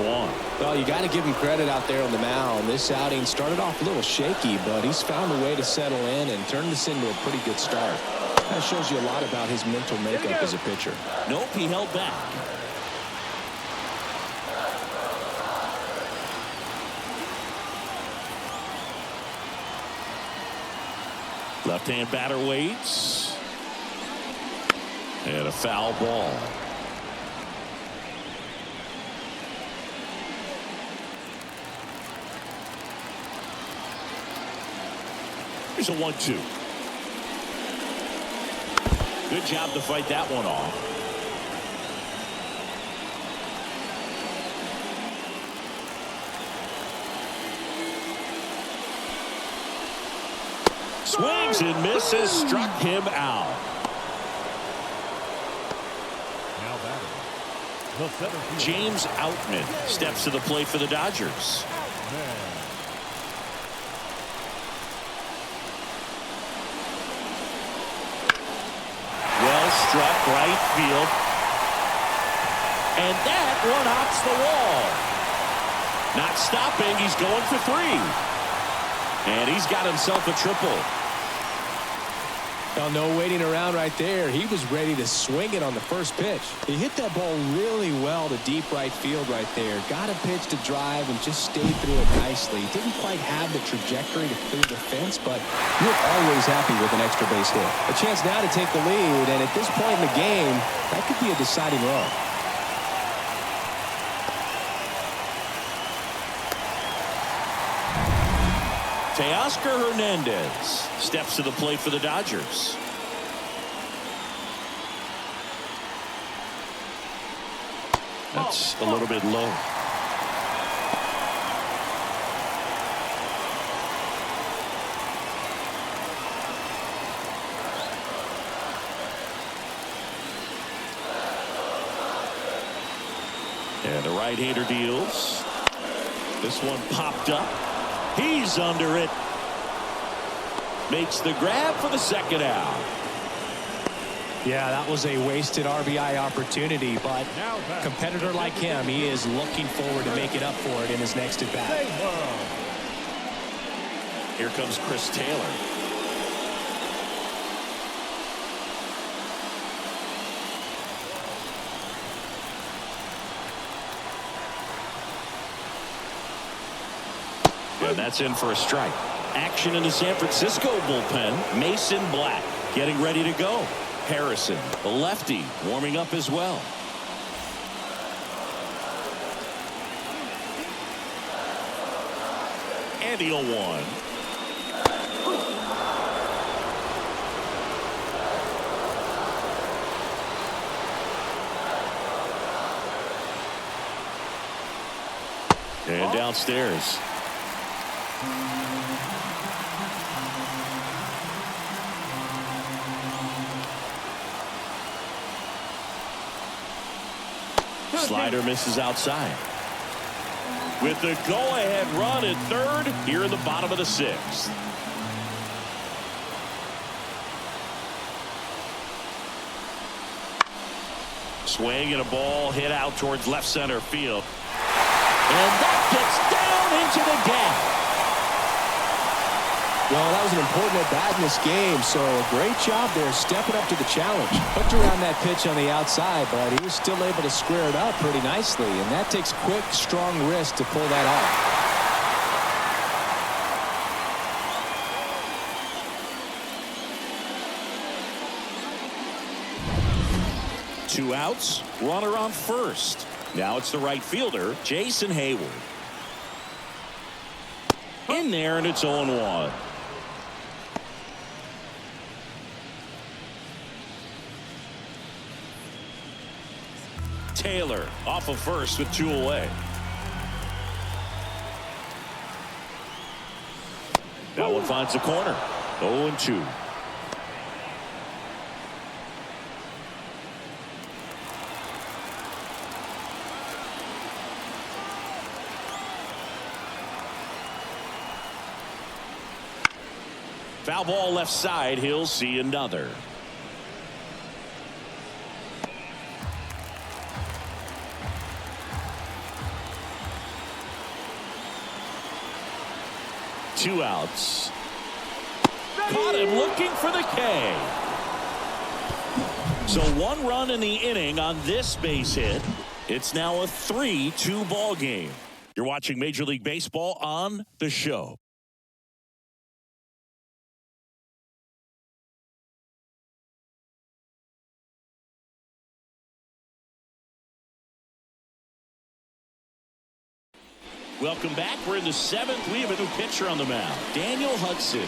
Well, you got to give him credit out there on the mound. This outing started off a little shaky, but he's found a way to settle in and turn this into a pretty good start. That shows you a lot about his mental makeup as a pitcher. Nope, he held back. Left-hand batter waits. And a foul ball. Here's a 1-2. Good job to fight that one off. Swings and misses, struck him out. Now batting, the center fielder, James Outman steps to the plate for the Dodgers. Well struck right field. And that one hops the wall. Not stopping. He's going for 3. And he's got himself a triple. Well, no waiting around right there. He was ready to swing it on the first pitch. He hit that ball really well to deep right field right there. Got a pitch to drive and just stayed through it nicely. Didn't quite have the trajectory to clear the fence, but you're always happy with an extra base hit. A chance now to take the lead, and at this point in the game, that could be a deciding run. Teoscar Hernandez steps to the plate for the Dodgers. That's a little bit low. And the right-hander deals. This one popped up. He's under it. Makes the grab for the second out. Yeah, that was a wasted RBI opportunity, but a competitor like him, he is looking forward to making up for it in his next at-bat. Here comes Chris Taylor. And that's in for a strike. Action in the San Francisco bullpen. Mason Black getting ready to go. Harrison, the lefty, warming up as well. And the 0-1. And downstairs. Slider misses outside. With the go-ahead run at third here in the bottom of the 6th. Swing and a ball hit out towards left center field. And that gets down into the gap. Well, that was an important at-bat in this game, so a great job there stepping up to the challenge. Hooked around that pitch on the outside, but he was still able to square it up pretty nicely, and that takes quick, strong wrist to pull that off. 2 outs, runner on first. Now it's the right fielder, Jason Hayward. In there, and it's 0-1. Taylor off of first with 2 away. That one finds the corner. 0-2. Foul ball left side. He'll see another. Two outs. Caught him looking for the K. So 1 run in the inning on this base hit. It's now a 3-2 ball game. You're watching Major League Baseball on The Show. Welcome back. We're in the 7th. We have a new pitcher on the mound, Daniel Hudson.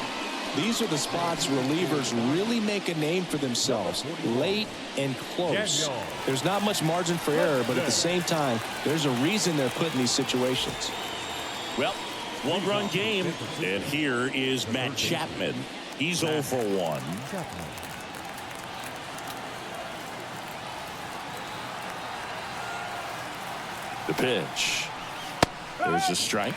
These are the spots relievers really make a name for themselves, late and close. There's not much margin for error, but at the same time, there's a reason they're put in these situations. Well, 1-run game, and here is Matt Chapman. He's 0 for 1. The pitch. There's a strike.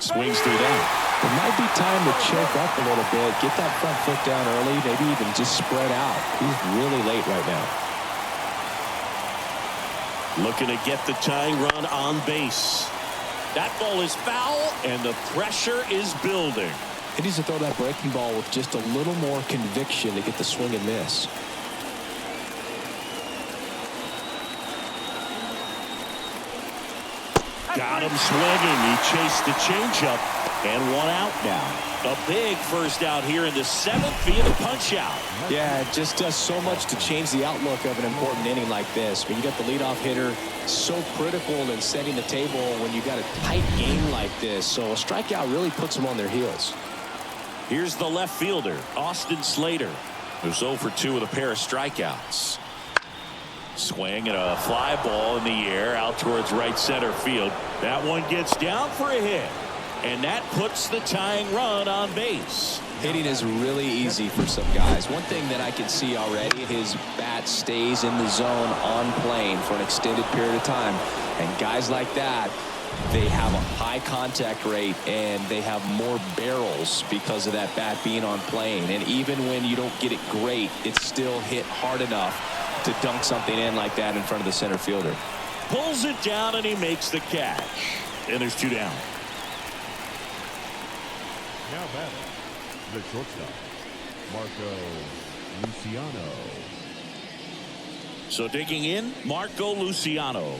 Swings through that. It might be time to choke up a little bit, get that front foot down early, maybe even just spread out. He's really late right now. Looking to get the tying run on base. That ball is foul, and the pressure is building. He needs to throw that breaking ball with just a little more conviction to get the swing and miss. Got him swinging. He chased the changeup and one out now. A big first out here in the 7th via the punch out. Yeah, it just does so much to change the outlook of an important inning like this. When you got the leadoff hitter, so critical in setting the table when you got a tight game like this. So a strikeout really puts them on their heels. Here's the left fielder, Austin Slater, who's 0 for 2 with a pair of strikeouts. Swing and a fly ball in the air out towards right center field. That one gets down for a hit, and that puts the tying run on base. Hitting is really easy for some guys. One thing that I can see already, his bat stays in the zone on plane for an extended period of time. And guys like that, they have a high contact rate and they have more barrels because of that bat being on plane. And even when you don't get it great, it's still hit hard enough to dunk something in like that in front of the center fielder. Pulls it down and he makes the catch. And there's 2 down. Now batting, the shortstop, Marco Luciano. So digging in, Marco Luciano.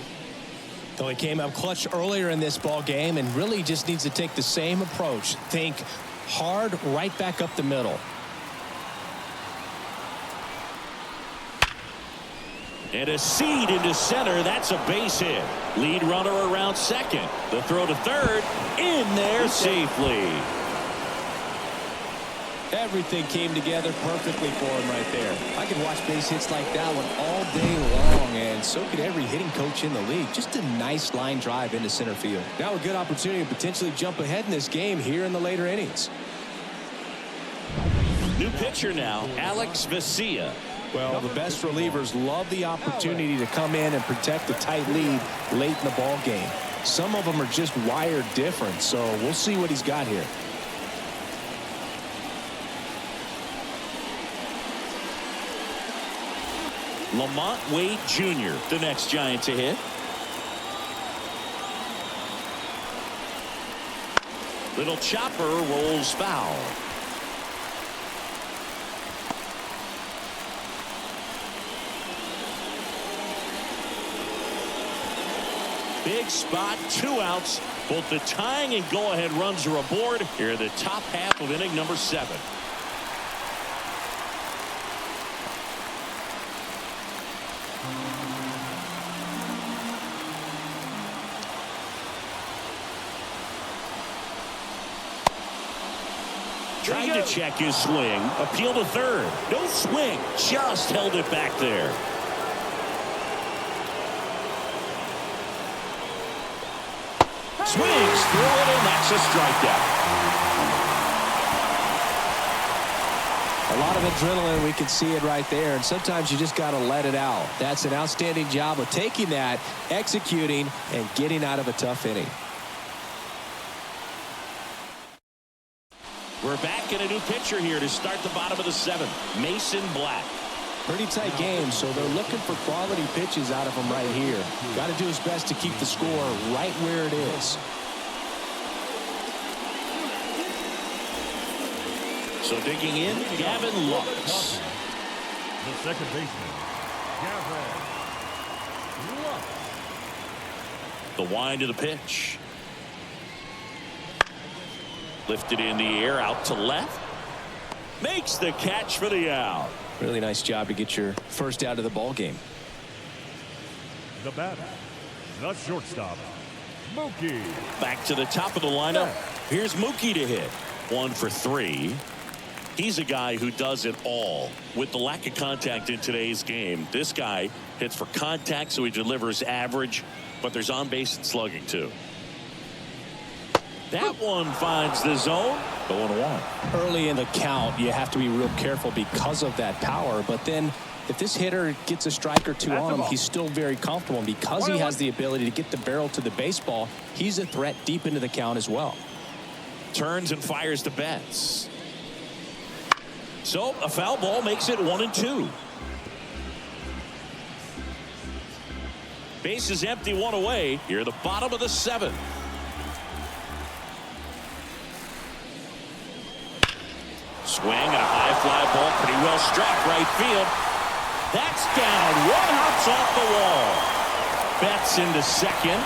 Though he came up clutch earlier in this ball game and really just needs to take the same approach. Think hard right back up the middle. And a seed into center. That's a base hit. Lead runner around second. The throw to third. In there safely. Everything came together perfectly for him right there. I could watch base hits like that one all day long, and so could every hitting coach in the league. Just a nice line drive into center field. Now a good opportunity to potentially jump ahead in this game here in the later innings. New pitcher now, Alex Vesia. Well, the best relievers love the opportunity to come in and protect a tight lead late in the ball game. Some of them are just wired different, so we'll see what he's got here. Lamont Wade Jr., the next Giant to hit. Little chopper rolls foul. Big spot, 2 outs. Both the tying and go-ahead runs are aboard here in the top half of inning number 7. Trying to check his swing. Appeal to third. No swing. Just held it back there. Swings through it, and that's a strikeout. A lot of adrenaline, we can see it right there, and sometimes you just got to let it out. That's an outstanding job of taking that, executing, and getting out of a tough inning. We're back in a new pitcher here to start the bottom of the 7th. Mason Black. Pretty tight game, so they're looking for quality pitches out of him right here. Got to do his best to keep the score right where it is. So digging in, Gavin Lux. The second baseman, Gavin Lux. The wind of the pitch. Lifted in the air, out to left. Makes the catch for the out. Really nice job to get your first out of the ball game. The batter, the shortstop, Mookie. Back to the top of the lineup. Here's Mookie to hit. 1 for 3. He's a guy who does it all. With the lack of contact in today's game, this guy hits for contact, so he delivers average, but there's on base and slugging too. That one finds the zone. 0-1. Early in the count, you have to be real careful because of that power. But then if this hitter gets a strike or 2 on him, he's still very comfortable. And because he has the ability to get the barrel to the baseball, he's a threat deep into the count as well. Turns and fires to Betts. So a foul ball makes it 1-2. Base is empty, one away. Here, the bottom of the 7th. Swing and a high fly ball, pretty well struck right field. That's down. One hops off the wall. Betts into second.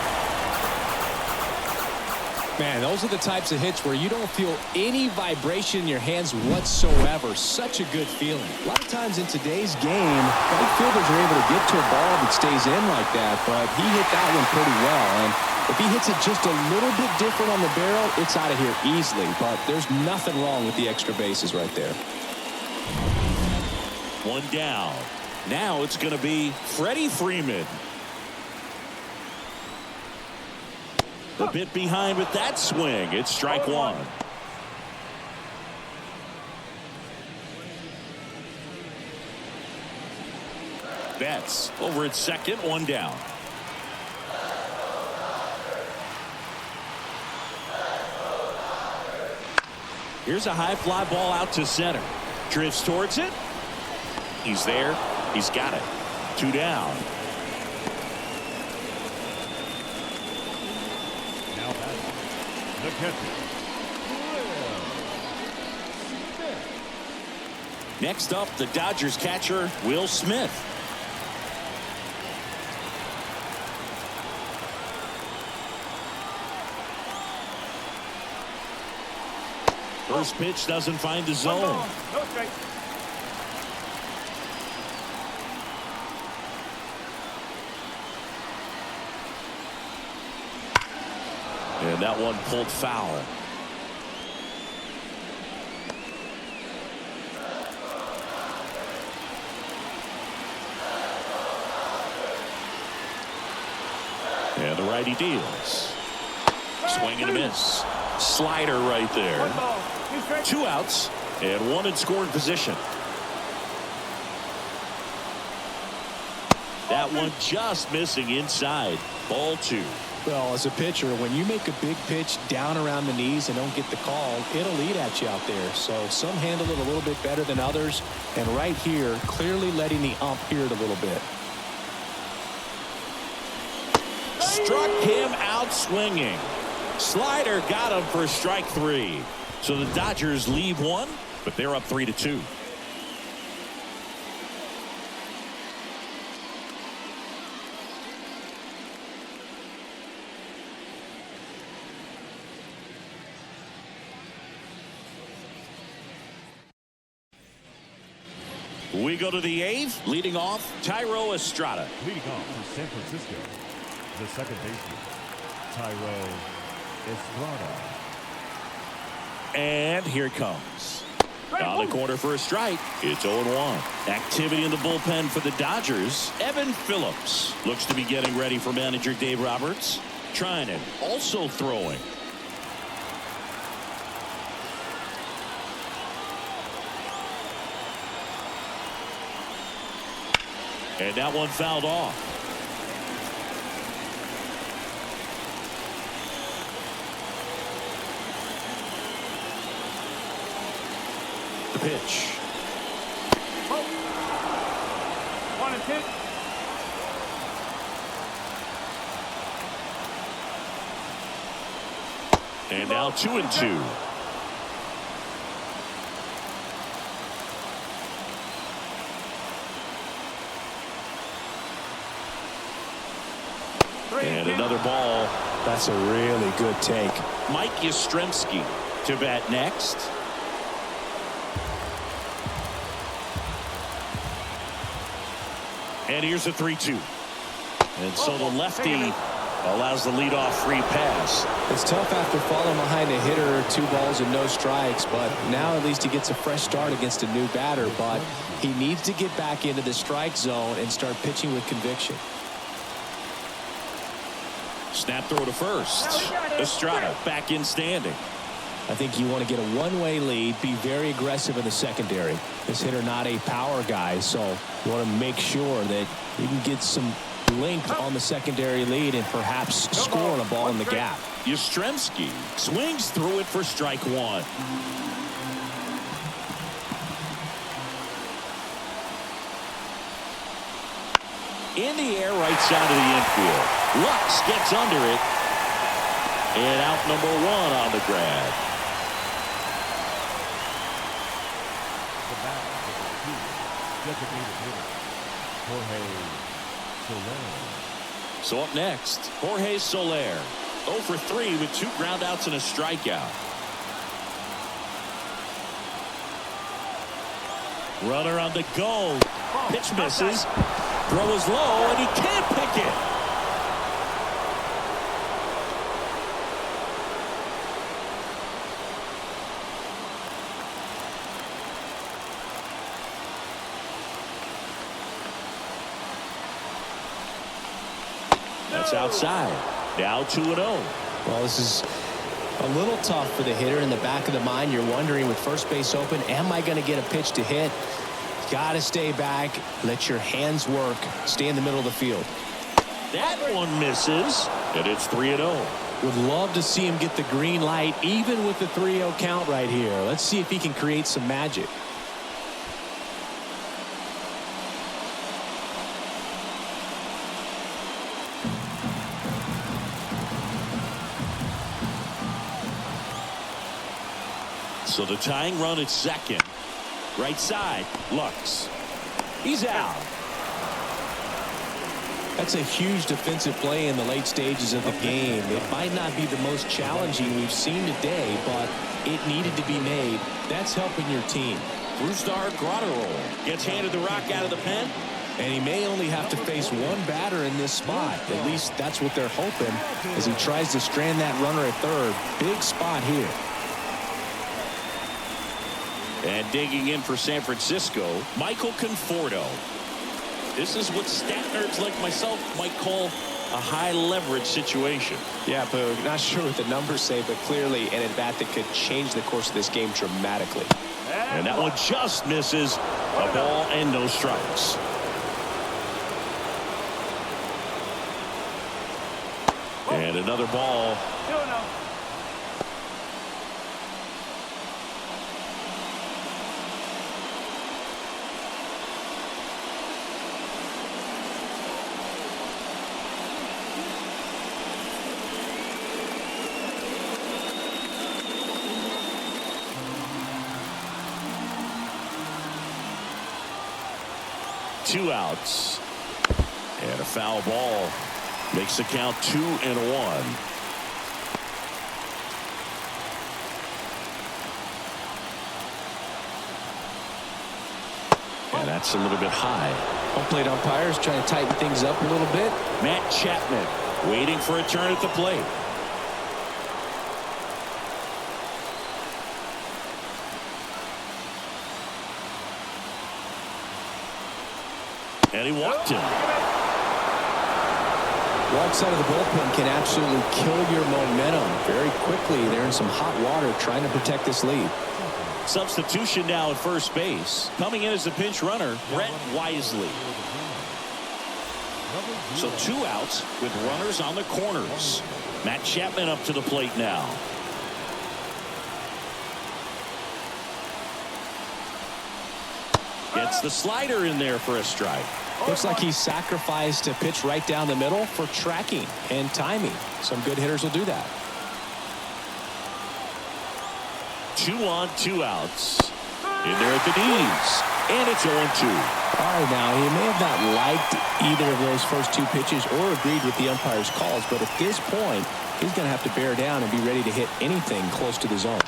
Man, those are the types of hits where you don't feel any vibration in your hands whatsoever. Such a good feeling. A lot of times in today's game, right fielders are able to get to a ball that stays in like that, but he hit that one pretty well. And if he hits it just a little bit different on the barrel, it's out of here easily. But there's nothing wrong with the extra bases right there. One down. Now it's going to be Freddie Freeman. A bit behind with that swing. It's strike one. Betts over at second, one down. Here's a high fly ball out to center. Drifts towards it. He's there. He's got it. Two down. Now batting, the catcher. Next up, the Dodgers catcher, Will Smith. First pitch doesn't find the zone. And that one pulled foul. And the righty deals. Swing and a miss. Slider right there. Two outs and one in scoring position. That one just missing inside. Ball two. Well, as a pitcher, when you make a big pitch down around the knees and don't get the call, it'll eat at you out there. So some handle it a little bit better than others. And right here, clearly letting the ump hear it a little bit. Struck him out swinging. Slider got him for strike three. So the Dodgers leave one, but they're up 3-2. We go to the 8th, leading off Tyro Estrada. Leading off for San Francisco, the second baseman, Tyro Estrada. And here it comes. On the corner for a strike. It's 0-1. Activity in the bullpen for the Dodgers. Evan Phillips looks to be getting ready for manager Dave Roberts. Trinan also throwing. And that one fouled off. The pitch. 1-2. And now 2-2. And another ball. That's a really good take. Mike Yastrzemski to bat next. And here's a 3-2. And so the lefty allows the leadoff free pass. It's tough after falling behind a hitter, 2 balls and no strikes, but now at least he gets a fresh start against a new batter. But he needs to get back into the strike zone and start pitching with conviction. Snap throw to first. Estrada back in standing. I think you want to get a one-way lead, be very aggressive in the secondary. This hitter not a power guy, so you want to make sure that you can get some length on the secondary lead and perhaps scoring a ball in the gap. Yastrzemski swings through it for strike one. In the air, right side of the infield. Lux gets under it. And out number one on the grab. The bat is a designated hitter, Jorge Soler. So up next, Jorge Soler. 0 for 3 with 2 groundouts and a strikeout. Runner on the go. Pitch misses. Throw is low, and he can't pick it. That's outside. Now 2-0. Well, this is a little tough for the hitter. In the back of the mind, you're wondering, with first base open, am I going to get a pitch to hit? Got to stay back. Let your hands work. Stay in the middle of the field. That one misses, and it's 3-0. Would love to see him get the green light, even with the 3-0 count right here. Let's see if he can create some magic. So the tying run at second. Right side, Lux. He's out. That's a huge defensive play in the late stages of the game. It might not be the most challenging we've seen today, but it needed to be made. That's helping your team. Brusdar Grotterol gets handed the rock out of the pen. And he may only have to face one batter in this spot. At least that's what they're hoping as he tries to strand that runner at third. Big spot here. And digging in for San Francisco, Michael Conforto. This is what stat nerds like myself might call a high leverage situation. Yeah, Boog, not sure what the numbers say, but clearly an at-bat that could change the course of this game dramatically. And that one just misses. A ball and no strikes. And another ball. 2-0. Two outs. And a foul ball. Makes the count 2-1. And that's a little bit high. Home plate umpires trying to tighten things up a little bit. Matt Chapman waiting for a turn at the plate. And he walked him. Wrong side of the bullpen can absolutely kill your momentum very quickly. They're in some hot water trying to protect this lead. Substitution now at first base. Coming in as the pinch runner, Brett Wisely. So 2 outs with runners on the corners. Matt Chapman up to the plate now. Gets the slider in there for a strike. Looks like he sacrificed a pitch right down the middle for tracking and timing. Some good hitters will do that. 2 on, 2 outs. In there at the knees. And it's 0-2. All right, now, he may have not liked either of those first 2 pitches or agreed with the umpire's calls, but at this point, he's going to have to bear down and be ready to hit anything close to the zone.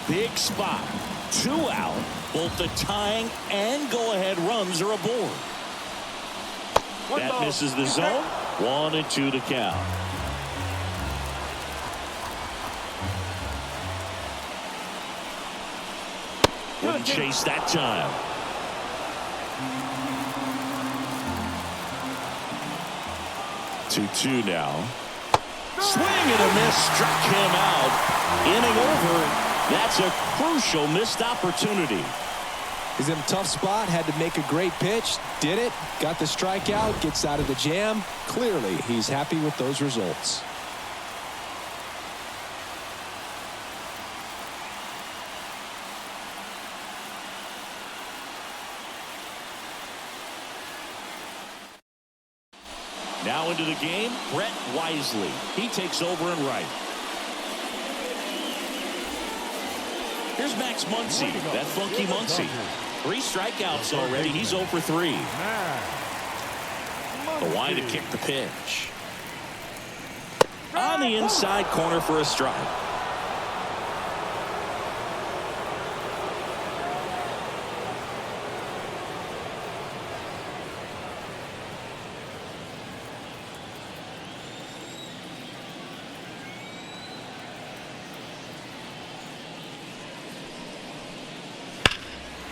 Big spot. 2 out. Both the tying and go-ahead runs are aboard. That misses the zone. 1-2 to count. Wouldn't chase that time. Two now. Swing and a miss. Struck him out. Inning over. That's a crucial missed opportunity. He's in a tough spot, had to make a great pitch, did it, got the strikeout, gets out of the jam. Clearly, he's happy with those results. Now into the game, Brett Wisely. He takes over in right. Here's Max Muncy, that funky Muncy. 3 strikeouts already. He's 0 for 3. The wind to kick the pitch. On the inside corner for a strike.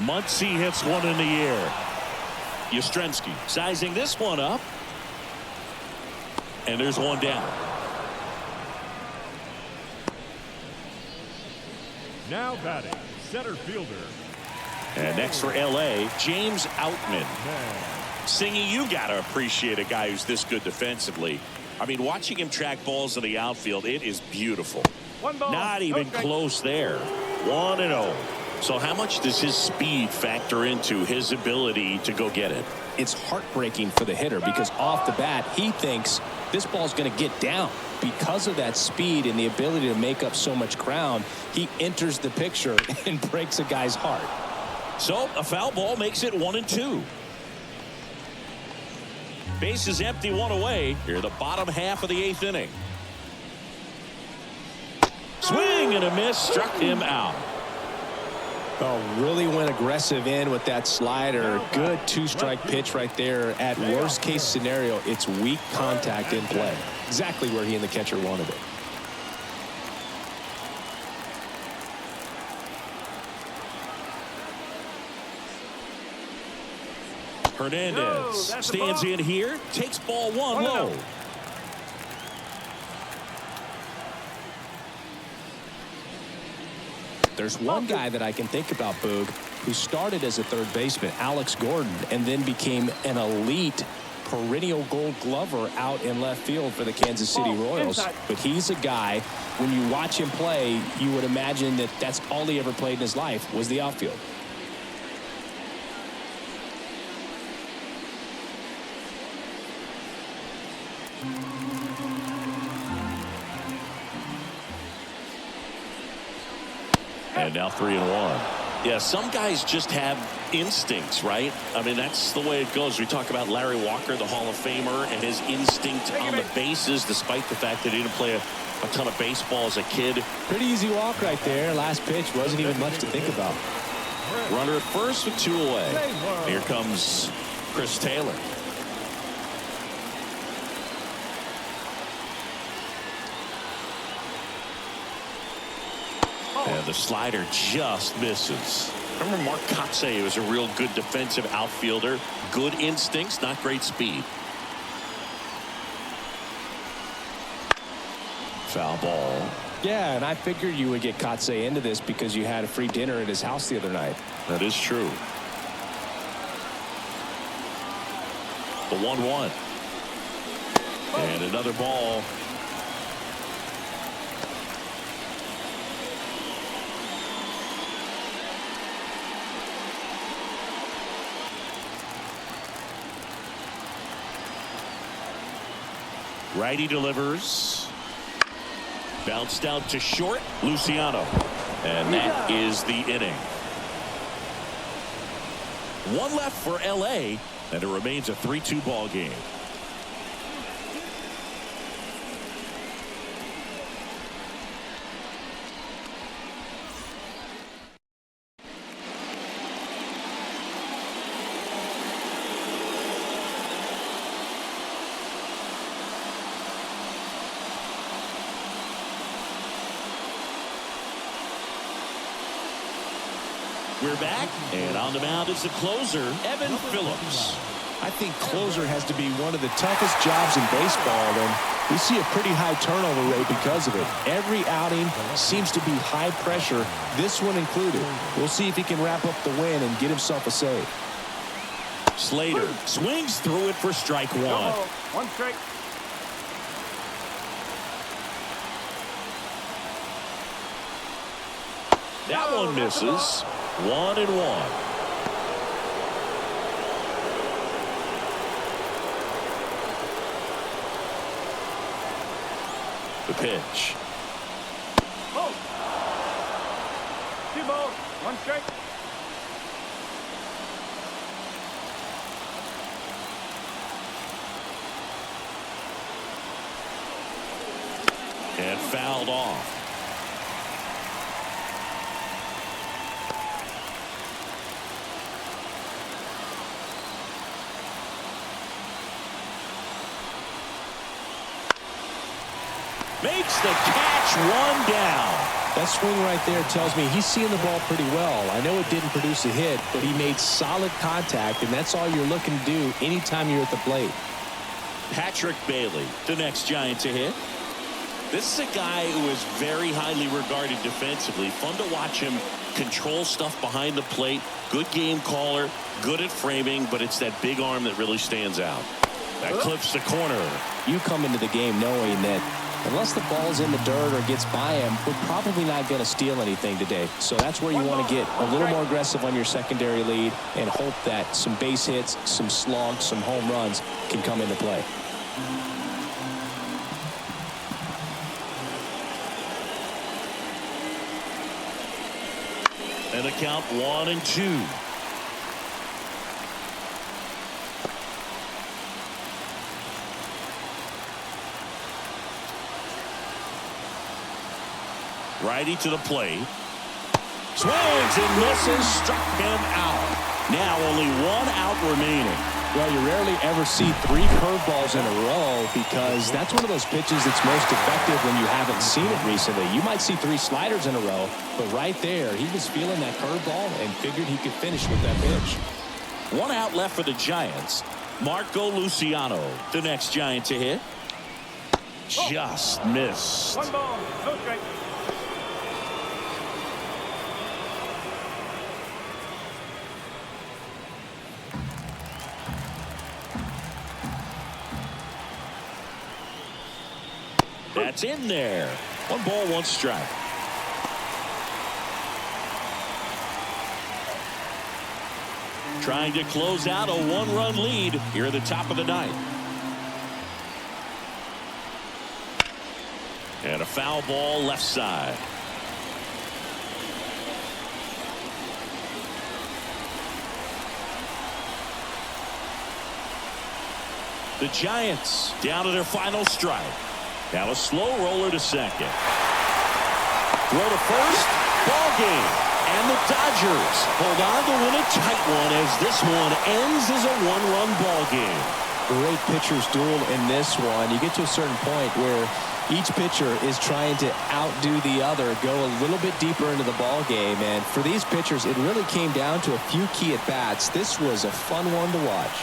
Muncy hits one in the air. Yastrzemski sizing this one up. And there's one down. Now batting, center fielder. And next for LA, James Outman. Singy, you got to appreciate a guy who's this good defensively. I mean, watching him track balls in the outfield, it is beautiful. Not even close there. 1-0. So how much does his speed factor into his ability to go get it? It's heartbreaking for the hitter because off the bat, he thinks this ball's going to get down. Because of that speed and the ability to make up so much ground, he enters the picture and breaks a guy's heart. So a foul ball makes it 1-2. Base is empty, 1 away. Here the bottom half of the 8th inning. Swing and a miss, struck him out. Oh, really went aggressive in with that slider. Good 2-strike pitch right there. At worst case scenario, it's weak contact in play. Exactly where he and the catcher wanted it. Hernandez stands in here, takes ball 1 low. There's one guy that I can think about, Boog, who started as a third baseman, Alex Gordon, and then became an elite perennial Gold Glover out in left field for the Kansas City Royals. But he's a guy, when you watch him play, you would imagine that that's all he ever played in his life was the outfield. And now 3-1. Yeah, some guys just have instincts, right? I mean, that's the way it goes. We talk about Larry Walker, the Hall of Famer, and his instinct on the bases, despite the fact that he didn't play a ton of baseball as a kid. Pretty easy walk right there. Last pitch wasn't even much to think about. Runner at first with 2 away. Here comes Chris Taylor. And the slider just misses. Remember Mark Kotsay was a real good defensive outfielder. Good instincts, not great speed. Foul ball. Yeah, and I figured you would get Kotsay into this because you had a free dinner at his house the other night. That is true. The 1-1. And another ball. Righty delivers. Bounced out to short. Luciano. And that is the inning. 1 left for LA. And it remains a 3-2 ball game. We're back, and on the mound is the closer, Evan Phillips. I think closer has to be one of the toughest jobs in baseball, and We see a pretty high turnover rate because of it. Every outing seems to be high pressure, this one included. We'll see if he can wrap up the win and get himself a save. Slater swings through it for strike one. One strike. That one misses. 1-1. The pitch. Oh. 2 balls, 1 strike. And fouled off. Makes the catch, 1 down. That swing right there tells me he's seeing the ball pretty well. I know it didn't produce a hit, but he made solid contact, and that's all you're looking to do anytime you're at the plate. Patrick Bailey, the next Giant to hit. This is a guy who is very highly regarded defensively. Fun to watch him control stuff behind the plate. Good game caller, good at framing, but it's that big arm that really stands out. That clips the corner. You come into the game knowing that unless the ball's in the dirt or gets by him, we're probably not going to steal anything today. So that's where you want to get a little more aggressive on your secondary lead and hope that some base hits, some slugs, some home runs can come into play. And the count 1-2. Righty to the plate. Swings and misses. Struck him out. Now only 1 out remaining. Well, you rarely ever see 3 curveballs in a row because that's one of those pitches that's most effective when you haven't seen it recently. You might see 3 sliders in a row, but right there, he was feeling that curveball and figured he could finish with that pitch. 1 out left for the Giants. Marco Luciano, the next Giant to hit. Just missed. 1 ball, no strike. That's in there. 1 ball, 1 strike. Trying to close out a 1-run lead here at the top of the 9th. And a foul ball left side. The Giants down to their final strike. Now a slow roller to second. Throw to first. Ball game. And the Dodgers hold on to win a tight one as this one ends as a 1-run ball game. Great pitchers duel in this one. You get to a certain point where each pitcher is trying to outdo the other, go a little bit deeper into the ball game. And for these pitchers, it really came down to a few key at-bats. This was a fun one to watch.